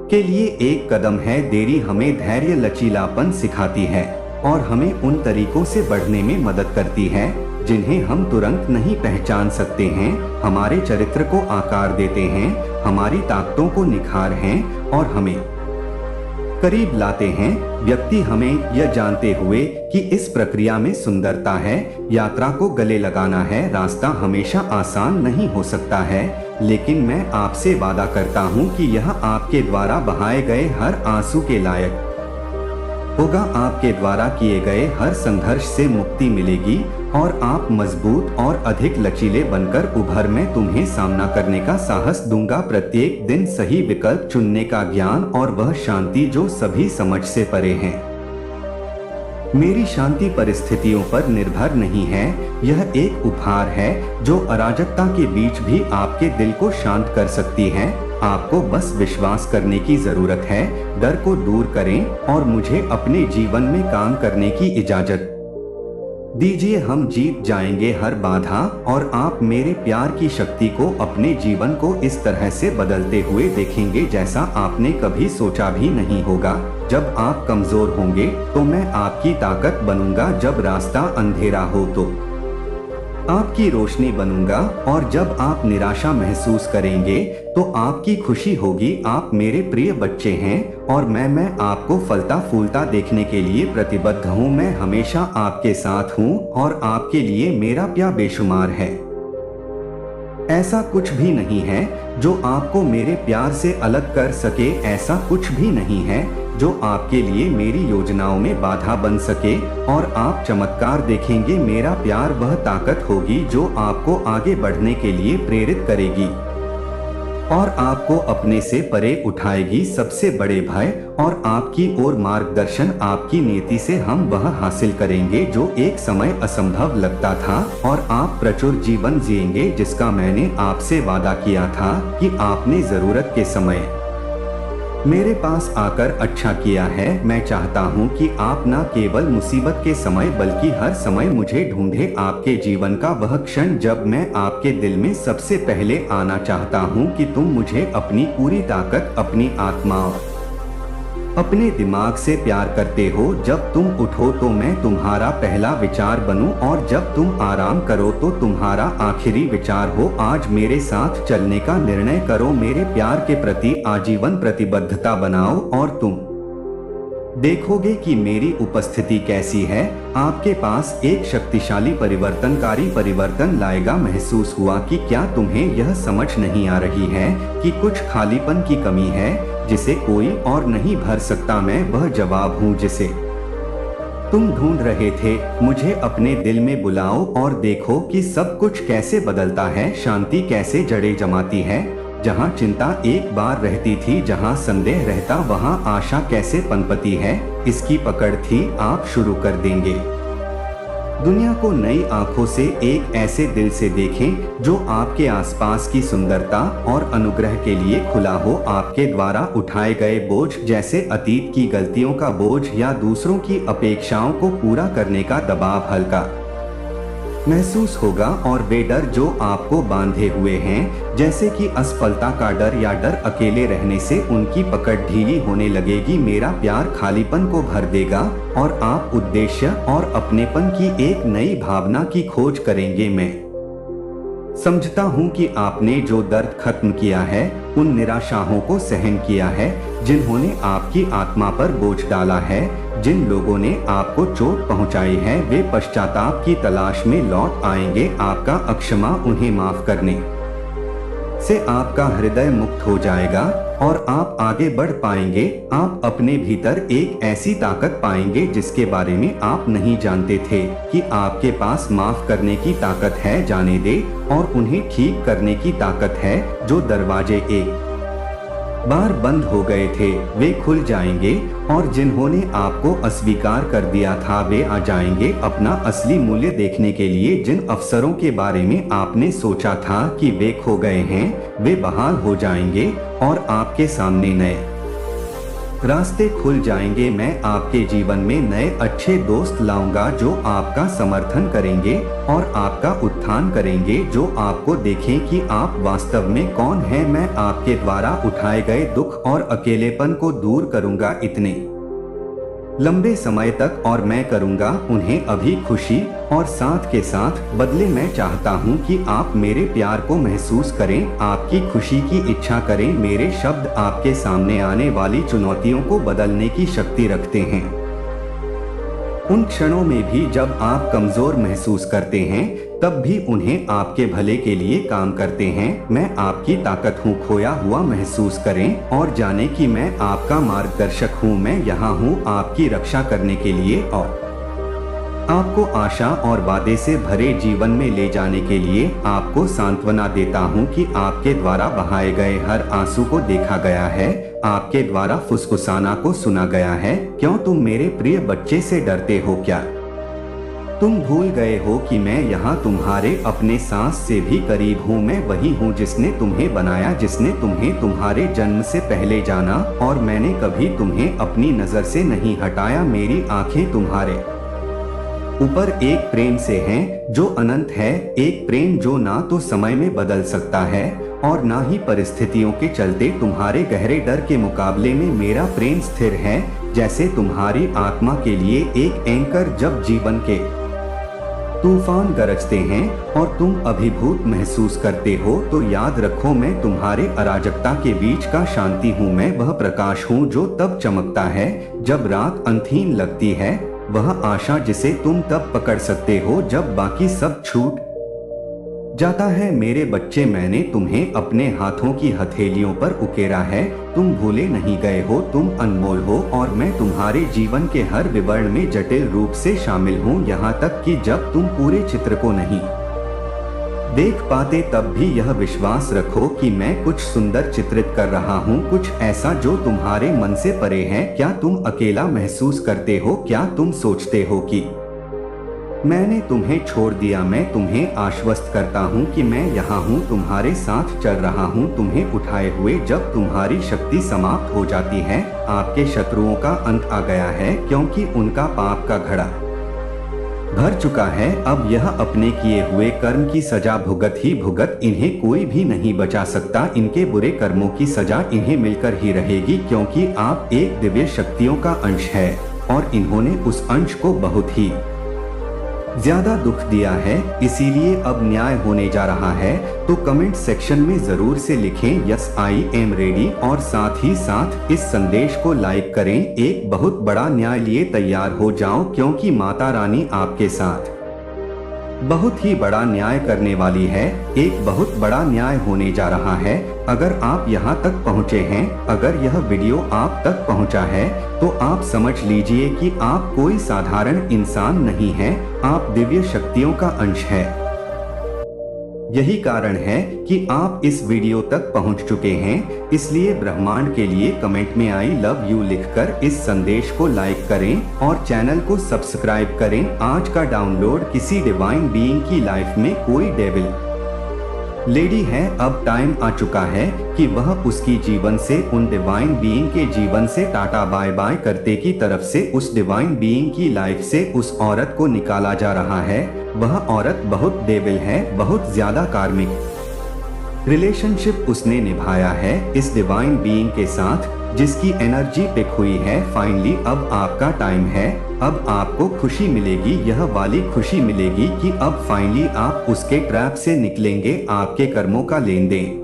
के लिए एक कदम है। देरी हमें धैर्य, लचीलापन सिखाती है और हमें उन तरीकों से बढ़ने में मदद करती है जिन्हें हम तुरंत नहीं पहचान सकते हैं। हमारे चरित्र को आकार देते हैं, हमारी ताकतों को निखार हैं और हमें करीब लाते हैं। व्यक्ति हमें यह जानते हुए कि इस प्रक्रिया में सुंदरता है, यात्रा को गले लगाना है। रास्ता हमेशा आसान नहीं हो सकता है, लेकिन मैं आपसे वादा करता हूँ कि यह आपके द्वारा बहाए गए हर आंसू के लायक होगा। आपके द्वारा किए गए हर संघर्ष से मुक्ति मिलेगी और आप मजबूत और अधिक लचीले बनकर उभर। मैं तुम्हें सामना करने का साहस दूंगा, प्रत्येक दिन सही विकल्प चुनने का ज्ञान और वह शांति जो सभी समझ से परे है। मेरी शांति परिस्थितियों पर निर्भर नहीं है, यह एक उपहार है जो अराजकता के बीच भी आपके दिल को शांत कर सकती है। आपको बस विश्वास करने की जरूरत है। डर को दूर करें और मुझे अपने जीवन में काम करने की इजाजत दीजिए। हम जीत जाएंगे हर बाधा और आप मेरे प्यार की शक्ति को अपने जीवन को इस तरह से बदलते हुए देखेंगे जैसा आपने कभी सोचा भी नहीं होगा। जब आप कमजोर होंगे तो मैं आपकी ताकत बनूंगा, जब रास्ता अंधेरा हो तो आपकी रोशनी बनूंगा और जब आप निराशा महसूस करेंगे तो आपकी खुशी होगी। आप मेरे प्रिय बच्चे हैं और मैं आपको फलता फूलता देखने के लिए प्रतिबद्ध हूँ। मैं हमेशा आपके साथ हूँ और आपके लिए मेरा प्यार बेशुमार है। ऐसा कुछ भी नहीं है जो आपको मेरे प्यार से अलग कर सके, ऐसा कुछ भी नहीं है जो आपके लिए मेरी योजनाओं में बाधा बन सके। और आप चमत्कार देखेंगे। मेरा प्यार वह ताकत होगी जो आपको आगे बढ़ने के लिए प्रेरित करेगी और आपको अपने से परे उठाएगी सबसे बड़े भय और आपकी ओर मार्गदर्शन। आपकी नीति से हम वह हासिल करेंगे जो एक समय असंभव लगता था और आप प्रचुर जीवन जिएंगे जिसका मैंने आपसे वादा किया था कि आपने जरूरत के समय मेरे पास आकर अच्छा किया है। मैं चाहता हूँ कि आप न केवल मुसीबत के समय बल्कि हर समय मुझे ढूंढे। आपके जीवन का वह क्षण जब मैं आपके दिल में सबसे पहले आना चाहता हूँ कि तुम मुझे अपनी पूरी ताकत, अपनी आत्मा, अपने दिमाग से प्यार करते हो। जब तुम उठो तो मैं तुम्हारा पहला विचार बनूं और जब तुम आराम करो तो तुम्हारा आखिरी विचार हो। आज मेरे साथ चलने का निर्णय करो, मेरे प्यार के प्रति आजीवन प्रतिबद्धता बनाओ और तुम देखोगे कि मेरी उपस्थिति कैसी है। आपके पास एक शक्तिशाली परिवर्तनकारी परिवर्तन लाएगा। महसूस हुआ कि क्या तुम्हें यह समझ नहीं आ रही है कि कुछ खालीपन की कमी है जिसे कोई और नहीं भर सकता। मैं वह जवाब हूँ जिसे तुम ढूंढ रहे थे। मुझे अपने दिल में बुलाओ और देखो कि सब कुछ कैसे बदलता है। शांति कैसे जड़ें जमाती है। जहाँ चिंता एक बार रहती थी, जहाँ संदेह रहता, वहाँ आशा कैसे पनपती है। इसकी पकड़ थी आप शुरू कर देंगे। दुनिया को नई आंखों से एक ऐसे दिल से देखें जो आपके आसपास की सुंदरता और अनुग्रह के लिए खुला हो। आपके द्वारा उठाए गए बोझ जैसे अतीत की गलतियों का बोझ या दूसरों की अपेक्षाओं को पूरा करने का दबाव हल्का महसूस होगा और वे डर जो आपको बांधे हुए हैं जैसे कि असफलता का डर या डर अकेले रहने से, उनकी पकड़ ढीली होने लगेगी। मेरा प्यार खालीपन को भर देगा और आप उद्देश्य और अपनेपन की एक नई भावना की खोज करेंगे। मैं समझता हूँ कि आपने जो दर्द खत्म किया है, उन निराशाओं को सहन किया है जिन्होंने आपकी आत्मा पर बोझ डाला है। जिन लोगों ने आपको चोट पहुंचाई है वे पश्चाताप की तलाश में लौट आएंगे। आपका अक्षमा उन्हें माफ करने से आपका हृदय मुक्त हो जाएगा और आप आगे बढ़ पाएंगे। आप अपने भीतर एक ऐसी ताकत पाएंगे जिसके बारे में आप नहीं जानते थे कि आपके पास माफ करने की ताकत है। जाने दे और उन्हें ठीक करने की ताकत है। जो दरवाजे एक बार बंद हो गए थे वे खुल जाएंगे और जिन्होंने आपको अस्वीकार कर दिया था वे आ जाएंगे अपना असली मूल्य देखने के लिए। जिन अवसरों के बारे में आपने सोचा था कि वे खो गए हैं वे बहाल हो जाएंगे और आपके सामने नए रास्ते खुल जाएंगे। मैं आपके जीवन में नए अच्छे दोस्त लाऊंगा जो आपका समर्थन करेंगे और आपका उत्थान करेंगे, जो आपको देखें कि आप वास्तव में कौन हैं। मैं आपके द्वारा उठाए गए दुख और अकेलेपन को दूर करूंगा इतने लंबे समय तक और मैं करूंगा उन्हें अभी खुशी और साथ के साथ बदले। मैं चाहता हूं कि आप मेरे प्यार को महसूस करें, आपकी खुशी की इच्छा करें। मेरे शब्द आपके सामने आने वाली चुनौतियों को बदलने की शक्ति रखते हैं। उन क्षणों में भी जब आप कमजोर महसूस करते हैं तब भी उन्हें आपके भले के लिए काम करते हैं। मैं आपकी ताकत हूँ, खोया हुआ महसूस करें और जाने कि मैं आपका मार्गदर्शक हूँ। मैं यहाँ हूँ आपकी रक्षा करने के लिए और आपको आशा और वादे से भरे जीवन में ले जाने के लिए। आपको सांत्वना देता हूँ कि आपके द्वारा बहाए गए हर आंसू को देखा गया है, आपके द्वारा फुसफुसाना को सुना गया है। क्यों तुम मेरे प्रिय बच्चे से डरते हो क्या? तुम भूल गए हो कि मैं यहाँ तुम्हारे अपने सांस से भी करीब हूँ। मैं वही हूँ जिसने तुम्हें बनाया, जिसने तुम्हें तुम्हारे जन्म से पहले जाना, और मैंने कभी तुम्हें अपनी नजर से नहीं हटाया। मेरी आंखें तुम्हारे ऊपर एक प्रेम से हैं जो अनंत है, एक प्रेम जो ना तो समय में बदल सकता है और ना ही परिस्थितियों के चलते। तुम्हारे गहरे डर के मुकाबले में मेरा प्रेम स्थिर है, जैसे तुम्हारी आत्मा के लिए एक एंकर। जब जीवन के तूफान गरजते हैं और तुम अभिभूत महसूस करते हो तो याद रखो, मैं तुम्हारे अराजकता के बीच का शांति हूँ। मैं वह प्रकाश हूँ जो तब चमकता है जब रात अंधीन लगती है, वह आशा जिसे तुम तब पकड़ सकते हो जब बाकी सब छूट जाता है। मेरे बच्चे, मैंने तुम्हें अपने हाथों की हथेलियों पर उकेरा है। तुम भूले नहीं गए हो, तुम अनमोल हो और मैं तुम्हारे जीवन के हर विवरण में जटिल रूप से शामिल हूँ। यहाँ तक कि जब तुम पूरे चित्र को नहीं देख पाते तब भी यह विश्वास रखो कि मैं कुछ सुंदर चित्रित कर रहा हूँ, कुछ ऐसा जो तुम्हारे मन से परे है। क्या तुम अकेला महसूस करते हो? क्या तुम सोचते हो कि मैंने तुम्हें छोड़ दिया? मैं तुम्हें आश्वस्त करता हूँ कि मैं यहाँ हूँ, तुम्हारे साथ चल रहा हूँ, तुम्हें उठाए हुए। जब तुम्हारी शक्ति समाप्त हो जाती है, आपके शत्रुओं का अंत आ गया है, क्योंकि उनका पाप का घड़ा भर चुका है। अब यह अपने किए हुए कर्म की सजा भुगत ही भुगत, इन्हें कोई भी नहीं बचा सकता। इनके बुरे कर्मों की सजा इन्हें मिलकर ही रहेगी, क्योंकि आप एक दिव्य शक्तियों का अंश है और इन्होंने उस अंश को बहुत ही ज्यादा दुख दिया है, इसीलिए अब न्याय होने जा रहा है। तो कमेंट सेक्शन में जरूर से लिखें यस आई एम रेडी और साथ ही साथ इस संदेश को लाइक करें। एक बहुत बड़ा न्याय लिए तैयार हो जाओ, क्योंकि माता रानी आपके साथ बहुत ही बड़ा न्याय करने वाली है। एक बहुत बड़ा न्याय होने जा रहा है। अगर आप यहाँ तक पहुँचे हैं, अगर यह वीडियो आप तक पहुँचा है, तो आप समझ लीजिए कि आप कोई साधारण इंसान नहीं हैं, आप दिव्य शक्तियों का अंश है। यही कारण है कि आप इस वीडियो तक पहुंच चुके हैं। इसलिए ब्रह्मांड के लिए कमेंट में आई लव यू लिखकर इस संदेश को लाइक करें और चैनल को सब्सक्राइब करें। आज का डाउनलोड किसी डिवाइन बीइंग की लाइफ में कोई डेविल लेडी है। अब टाइम आ चुका है कि वह उसकी जीवन से, उन डिवाइन बीइंग के जीवन से टाटा बाय बाय करते की तरफ से उस डिवाइन बीइंग की लाइफ से उस औरत को निकाला जा रहा है। वह औरत बहुत डेविल है, बहुत ज्यादा कार्मिक रिलेशनशिप उसने निभाया है इस डिवाइन बीइंग के साथ, जिसकी एनर्जी पिक हुई है। फाइनली अब आपका टाइम है। अब आपको खुशी मिलेगी, यह वाली खुशी मिलेगी कि अब फाइनली आप उसके ट्रैप से निकलेंगे। आपके कर्मों का लेन देन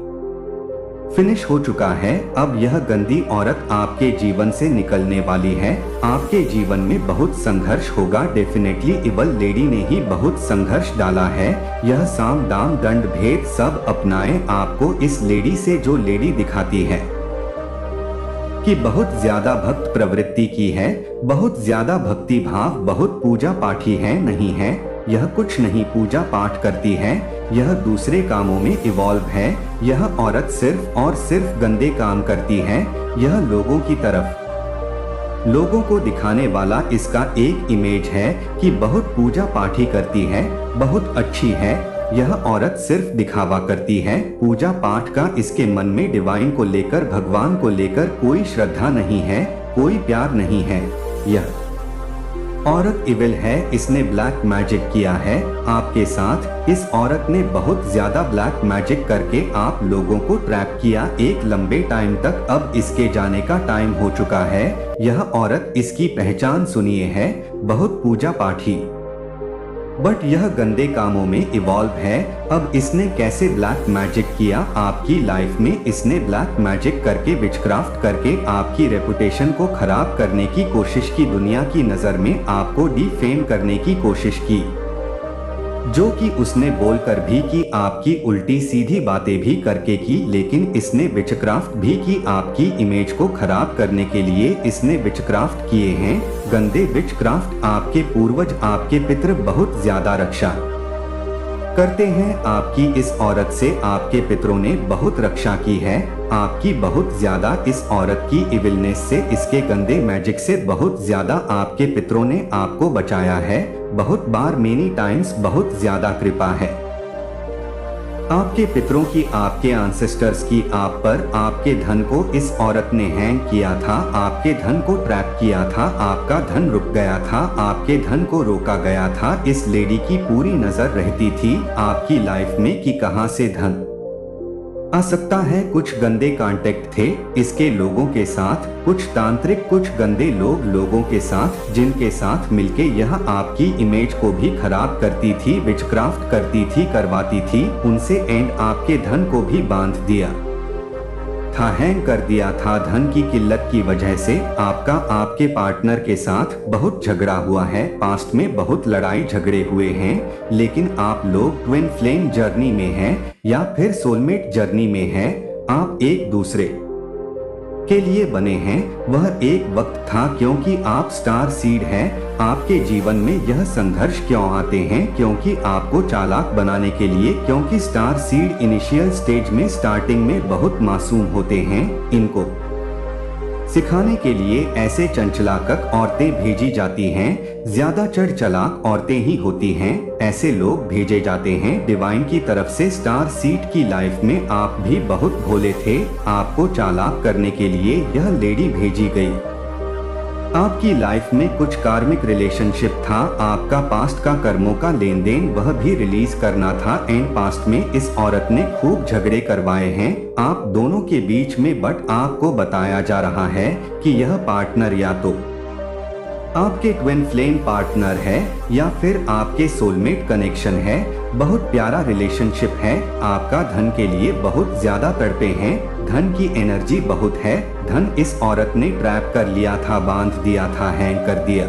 फिनिश हो चुका है। अब यह गंदी औरत आपके जीवन से निकलने वाली है। आपके जीवन में बहुत संघर्ष होगा। डेफिनेटली इवल लेडी ने ही बहुत संघर्ष डाला है। यह साम दाम दंड भेद सब अपनाए आपको इस लेडी से, जो लेडी दिखाती है कि बहुत ज्यादा भक्त प्रवृत्ति की है, बहुत ज्यादा भक्ति भाव, बहुत पूजा पाठी है। नहीं है, यह कुछ नहीं पूजा पाठ करती है, यह दूसरे कामों में इवॉल्व है। यह औरत सिर्फ और सिर्फ गंदे काम करती है। यह लोगों की तरफ लोगों को दिखाने वाला इसका एक इमेज है कि बहुत पूजा पाठी करती है, बहुत अच्छी है। यह औरत सिर्फ दिखावा करती है। पूजा पाठ का इसके मन में डिवाइन को लेकर, भगवान को लेकर कोई श्रद्धा नहीं है, कोई प्यार नहीं है। यह औरत इविल है। इसने ब्लैक मैजिक किया है आपके साथ। इस औरत ने बहुत ज्यादा ब्लैक मैजिक करके आप लोगों को ट्रैप किया एक लंबे टाइम तक। अब इसके जाने का टाइम हो चुका है। यह औरत, इसकी पहचान सुनिए, है बहुत पूजा पाठी, बट यह गंदे कामों में इवॉल्व है। अब इसने कैसे ब्लैक मैजिक किया आपकी लाइफ में? इसने ब्लैक मैजिक करके, विचक्राफ्ट करके आपकी रेपुटेशन को खराब करने की कोशिश की। दुनिया की नजर में आपको डिफेम करने की कोशिश की। जो कि उसने बोलकर भी की, आपकी उल्टी सीधी बातें भी करके की, लेकिन इसने विचक्राफ्ट भी की। आपकी इमेज को खराब करने के लिए इसने विचक्राफ्ट किए हैं, गंदे विचक्राफ्ट। आपके पूर्वज, आपके पितृ बहुत ज्यादा रक्षा करते हैं आपकी। इस औरत से आपके पितरों ने बहुत रक्षा की है आपकी, बहुत ज्यादा। इस औरत की इविलनेस से, इसके गंदे मैजिक से बहुत ज्यादा आपके पितरों ने आपको बचाया है। बहुत बार, मेनी टाइम्स, बहुत ज्यादा कृपा है आपके पितरों की, आपके एंसेस्टर्स की आप पर। आपके धन को इस औरत ने हैंग किया था, आपके धन को ट्रैप किया था, आपका धन रुक गया था, आपके धन को रोका गया था। इस लेडी की पूरी नजर रहती थी आपकी लाइफ में कि कहां से धन आ सकता है। कुछ गंदे कांटेक्ट थे इसके लोगों के साथ, कुछ तांत्रिक, कुछ गंदे लोगों के साथ, जिनके साथ मिलके यह आपकी इमेज को भी खराब करती थी, विचक्राफ्ट करती थी, करवाती थी उनसे। एंड आपके धन को भी बांध दिया था, हैंग कर दिया था। धन की किल्लत की वजह से आपका, आपके पार्टनर के साथ बहुत झगड़ा हुआ है। पास्ट में बहुत लड़ाई झगड़े हुए हैं, लेकिन आप लोग ट्विन फ्लेम जर्नी में हैं या फिर सोलमेट जर्नी में हैं। आप एक दूसरे के लिए बने हैं। वह एक वक्त था क्योंकि आप स्टार सीड हैं। आपके जीवन में यह संघर्ष क्यों आते हैं? क्योंकि आपको चालाक बनाने के लिए, क्योंकि स्टार सीड इनिशियल स्टेज में, स्टार्टिंग में बहुत मासूम होते हैं। इनको सिखाने के लिए ऐसे चंचलाकक औरतें भेजी जाती हैं। ज्यादातर चालाक औरतें ही होती हैं, ऐसे लोग भेजे जाते हैं डिवाइन की तरफ से। स्टार सीड की लाइफ में आप भी बहुत भोले थे, आपको चालाक करने के लिए यह लेडी भेजी गई। आपकी लाइफ में कुछ कार्मिक रिलेशनशिप था, आपका पास्ट का कर्मों का लेन देन वह भी रिलीज करना था। एंड पास्ट में इस औरत ने खूब झगड़े करवाए हैं आप दोनों के बीच में, बट आपको बताया जा रहा है कि यह पार्टनर या तो आपके ट्विन फ्लेम पार्टनर है या फिर आपके सोलमेट कनेक्शन है। बहुत प्यारा रिलेशनशिप है आपका। धन के लिए बहुत ज्यादा तड़पे हैं, धन की एनर्जी बहुत है। धन इस औरत ने ट्रैप कर लिया था, बांध दिया था, हैंग कर दिया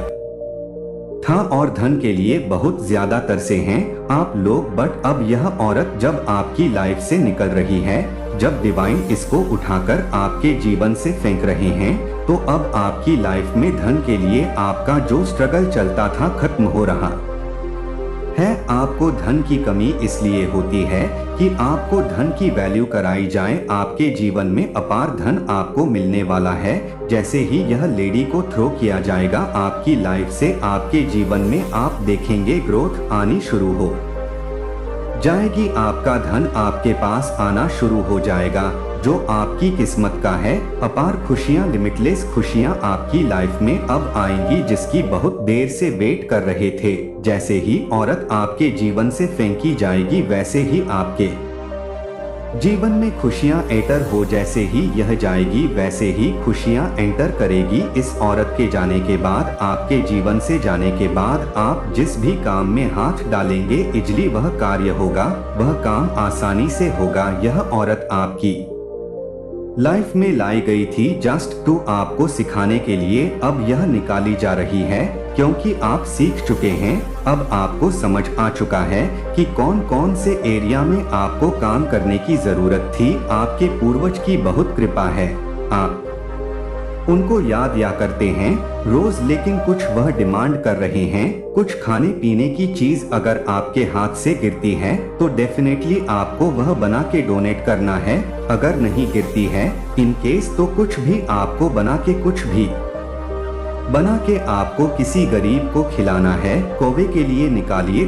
था और धन के लिए बहुत ज्यादा तरसे हैं आप लोग। बट अब यह औरत जब आपकी लाइफ से निकल रही है, जब डिवाइन इसको उठाकर आपके जीवन से फेंक रहे हैं, तो अब आपकी लाइफ में धन के लिए आपका जो स्ट्रगल चलता था खत्म हो रहा है। आपको धन की कमी इसलिए होती है कि आपको धन की वैल्यू कराई जाए। आपके जीवन में अपार धन आपको मिलने वाला है। जैसे ही यह लेडी को थ्रो किया जाएगा आपकी लाइफ से, आपके जीवन में आप देखेंगे ग्रोथ आनी शुरू हो जाएगी। आपका धन आपके पास आना शुरू हो जाएगा, जो आपकी किस्मत का है। अपार खुशियां, लिमिटलेस खुशियां आपकी लाइफ में अब आएंगी, जिसकी बहुत देर से वेट कर रहे थे। जैसे ही औरत आपके जीवन से फेंकी जाएगी, वैसे ही आपके जीवन में खुशियां एंटर हो, जैसे ही यह जाएगी वैसे ही खुशियां एंटर करेगी। इस औरत के जाने के बाद, आपके जीवन से जाने के बाद, आप जिस भी काम में हाथ डालेंगे इजली वह कार्य होगा, वह काम आसानी से होगा। यह औरत आपकी लाइफ में लाई गई थी जस्ट टू आपको सिखाने के लिए। अब यह निकाली जा रही है क्योंकि आप सीख चुके हैं। अब आपको समझ आ चुका है कि कौन कौन से एरिया में आपको काम करने की जरूरत थी। आपके पूर्वज की बहुत कृपा है, आप उनको याद या करते हैं रोज, लेकिन कुछ वह डिमांड कर रहे हैं। कुछ खाने पीने की चीज अगर आपके हाथ से गिरती है तो डेफिनेटली आपको वह बना के डोनेट करना है। अगर नहीं गिरती है इन केस, तो कुछ भी आपको बना के, कुछ भी बना के आपको किसी गरीब को खिलाना है। कौवे के लिए निकालिए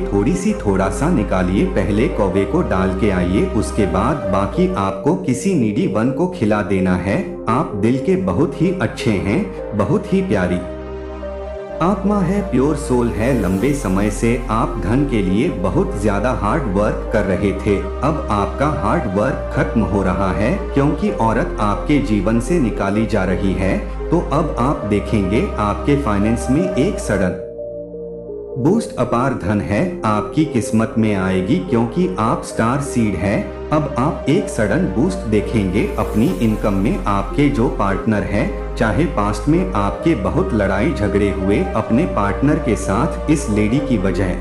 थोड़ा सा निकालिए, पहले कौवे को डाल के आइए, उसके बाद बाकी आपको किसी नीडी वन को खिला देना है। आप दिल के बहुत ही अच्छे हैं, बहुत ही प्यारी आत्मा है, प्योर सोल है। लंबे समय से आप धन के लिए बहुत ज्यादा हार्ड वर्क कर रहे थे। अब आपका हार्ड वर्क खत्म हो रहा है क्योंकि औरत आपके जीवन से निकाली जा रही है। तो अब आप देखेंगे आपके फाइनेंस में एक सडन बूस्ट, अपार धन है आपकी किस्मत में आएगी क्योंकि आप स्टार सीड है। अब आप एक सडन बूस्ट देखेंगे अपनी इनकम में। आपके जो पार्टनर है, चाहे पास्ट में आपके बहुत लड़ाई झगड़े हुए अपने पार्टनर के साथ इस लेडी की वजह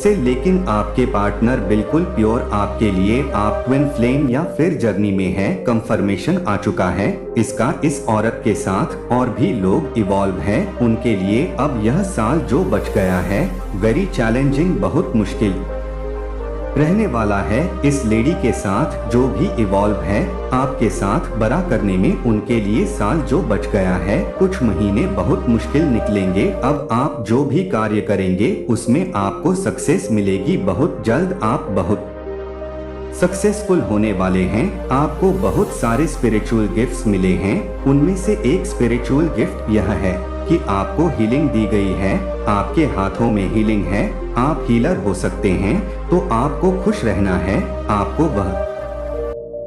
से, लेकिन आपके पार्टनर बिल्कुल प्योर आपके लिए आप ट्विन फ्लेम या फिर जर्नी में है। कंफर्मेशन आ चुका है इसका इस औरत के साथ और भी लोग इवॉल्व है उनके लिए। अब यह साल जो बच गया है वेरी चैलेंजिंग, बहुत मुश्किल रहने वाला है इस लेडी के साथ जो भी इवॉल्व है आपके साथ बड़ा करने में। उनके लिए साल जो बच गया है कुछ महीने बहुत मुश्किल निकलेंगे। अब आप जो भी कार्य करेंगे उसमें आपको सक्सेस मिलेगी बहुत जल्द। आप बहुत सक्सेसफुल होने वाले हैं। आपको बहुत सारे स्पिरिचुअल गिफ्ट्स मिले हैं। उनमें से एक स्पिरिचुअल गिफ्ट यह है कि आपको हीलिंग दी गई है। आपके हाथों में हीलिंग है, आप हीलर हो सकते हैं। तो आपको खुश रहना है, आपको वह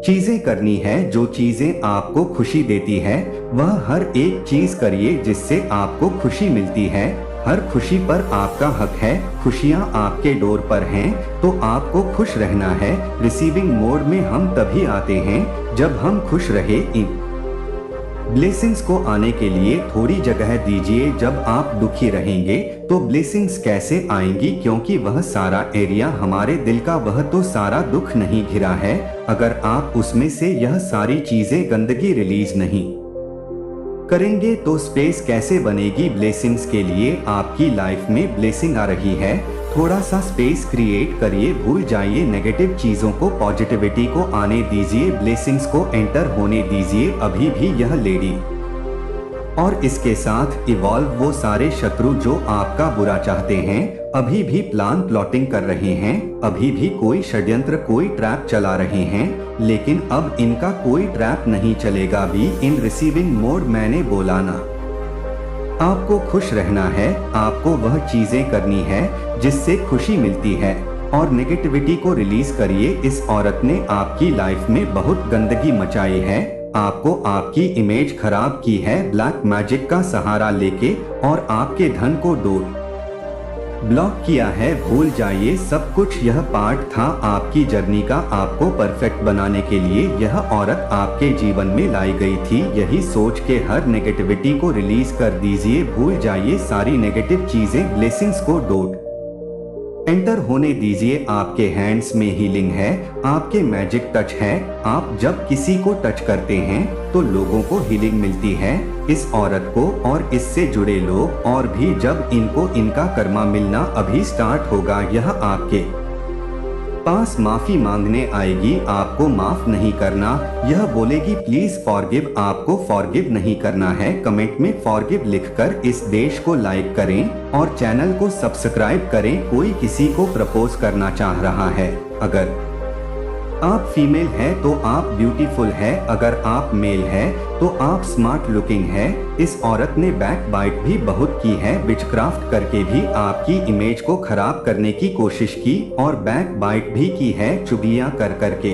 चीजें करनी है जो चीजें आपको खुशी देती है। वह हर एक चीज करिए जिससे आपको खुशी मिलती है। हर खुशी पर आपका हक है। खुशियां आपके डोर पर हैं तो आपको खुश रहना है। रिसीविंग मोड में हम तभी आते हैं जब हम खुश रहे। इन ब्लेसिंग्स को आने के लिए थोड़ी जगह दीजिए। जब आप दुखी रहेंगे तो ब्लेसिंग्स कैसे आएंगी, क्योंकि वह सारा एरिया हमारे दिल का वह तो सारा दुख नहीं घिरा है। अगर आप उसमें से यह सारी चीजें गंदगी रिलीज नहीं करेंगे तो स्पेस कैसे बनेगी ब्लेसिंग्स के लिए। आपकी लाइफ में ब्लेसिंग आ रही है, थोड़ा सा स्पेस क्रिएट करिए। भूल जाइए नेगेटिव चीजों को, पॉजिटिविटी को आने दीजिए, ब्लेसिंग्स को एंटर होने दीजिए। अभी भी यह लेडी और इसके साथ इवॉल्व वो सारे शत्रु जो आपका बुरा चाहते हैं अभी भी प्लॉटिंग कर रहे हैं। अभी भी कोई षड्यंत्र, कोई ट्रैप चला रहे हैं, लेकिन अब इनका कोई ट्रैप नहीं चलेगा। बी इन रिसीविंग मोड मैंने बोला ना। आपको खुश रहना है, आपको वह चीजें करनी है जिससे खुशी मिलती है और नेगेटिविटी को रिलीज करिए। इस औरत ने आपकी लाइफ में बहुत गंदगी मचाई है, आपको आपकी इमेज खराब की है ब्लैक मैजिक का सहारा लेके और आपके धन को ब्लॉक किया है। भूल जाइए सब कुछ, यह पार्ट था आपकी जर्नी का। आपको परफेक्ट बनाने के लिए यह औरत आपके जीवन में लाई गई थी। यही सोच के हर नेगेटिविटी को रिलीज कर दीजिए। भूल जाइए सारी नेगेटिव चीजें, ब्लेसिंग्स को एंटर होने दीजिए। आपके हैंड्स में हीलिंग है, आपके मैजिक टच है। आप जब किसी को टच करते हैं तो लोगों को हीलिंग मिलती है। इस औरत को और इससे जुड़े लोग और भी जब इनको इनका कर्मा मिलना अभी स्टार्ट होगा। यह आपके पास माफी मांगने आएगी, आपको माफ नहीं करना। यह बोलेगी प्लीज फॉरगिव, आपको फॉरगिव नहीं करना है। कमेंट में फॉरगिव लिखकर इस देश को लाइक करें और चैनल को सब्सक्राइब करें। कोई किसी को प्रपोज करना चाह रहा है, अगर आप फीमेल है तो आप ब्यूटीफुल है, अगर आप मेल है तो आप स्मार्ट लुकिंग है। इस औरत ने बैक बाइट भी बहुत की है, विचक्राफ्ट करके भी आपकी इमेज को खराब करने की कोशिश की और बैक बाइट भी की है, चुगलियां कर करके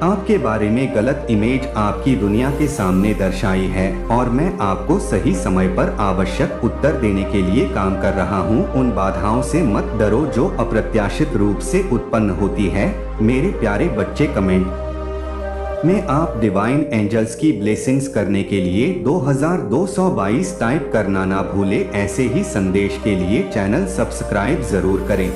आपके बारे में गलत इमेज आपकी दुनिया के सामने दर्शाई है। और मैं आपको सही समय पर आवश्यक उत्तर देने के लिए काम कर रहा हूँ। उन बाधाओं से मत डरो जो अप्रत्याशित रूप से उत्पन्न होती है। मेरे प्यारे बच्चे, कमेंट में आप डिवाइन एंजल्स की ब्लेसिंग्स करने के लिए 2222 टाइप करना ना भूले। ऐसे ही संदेश के लिए चैनल सब्सक्राइब जरूर करें।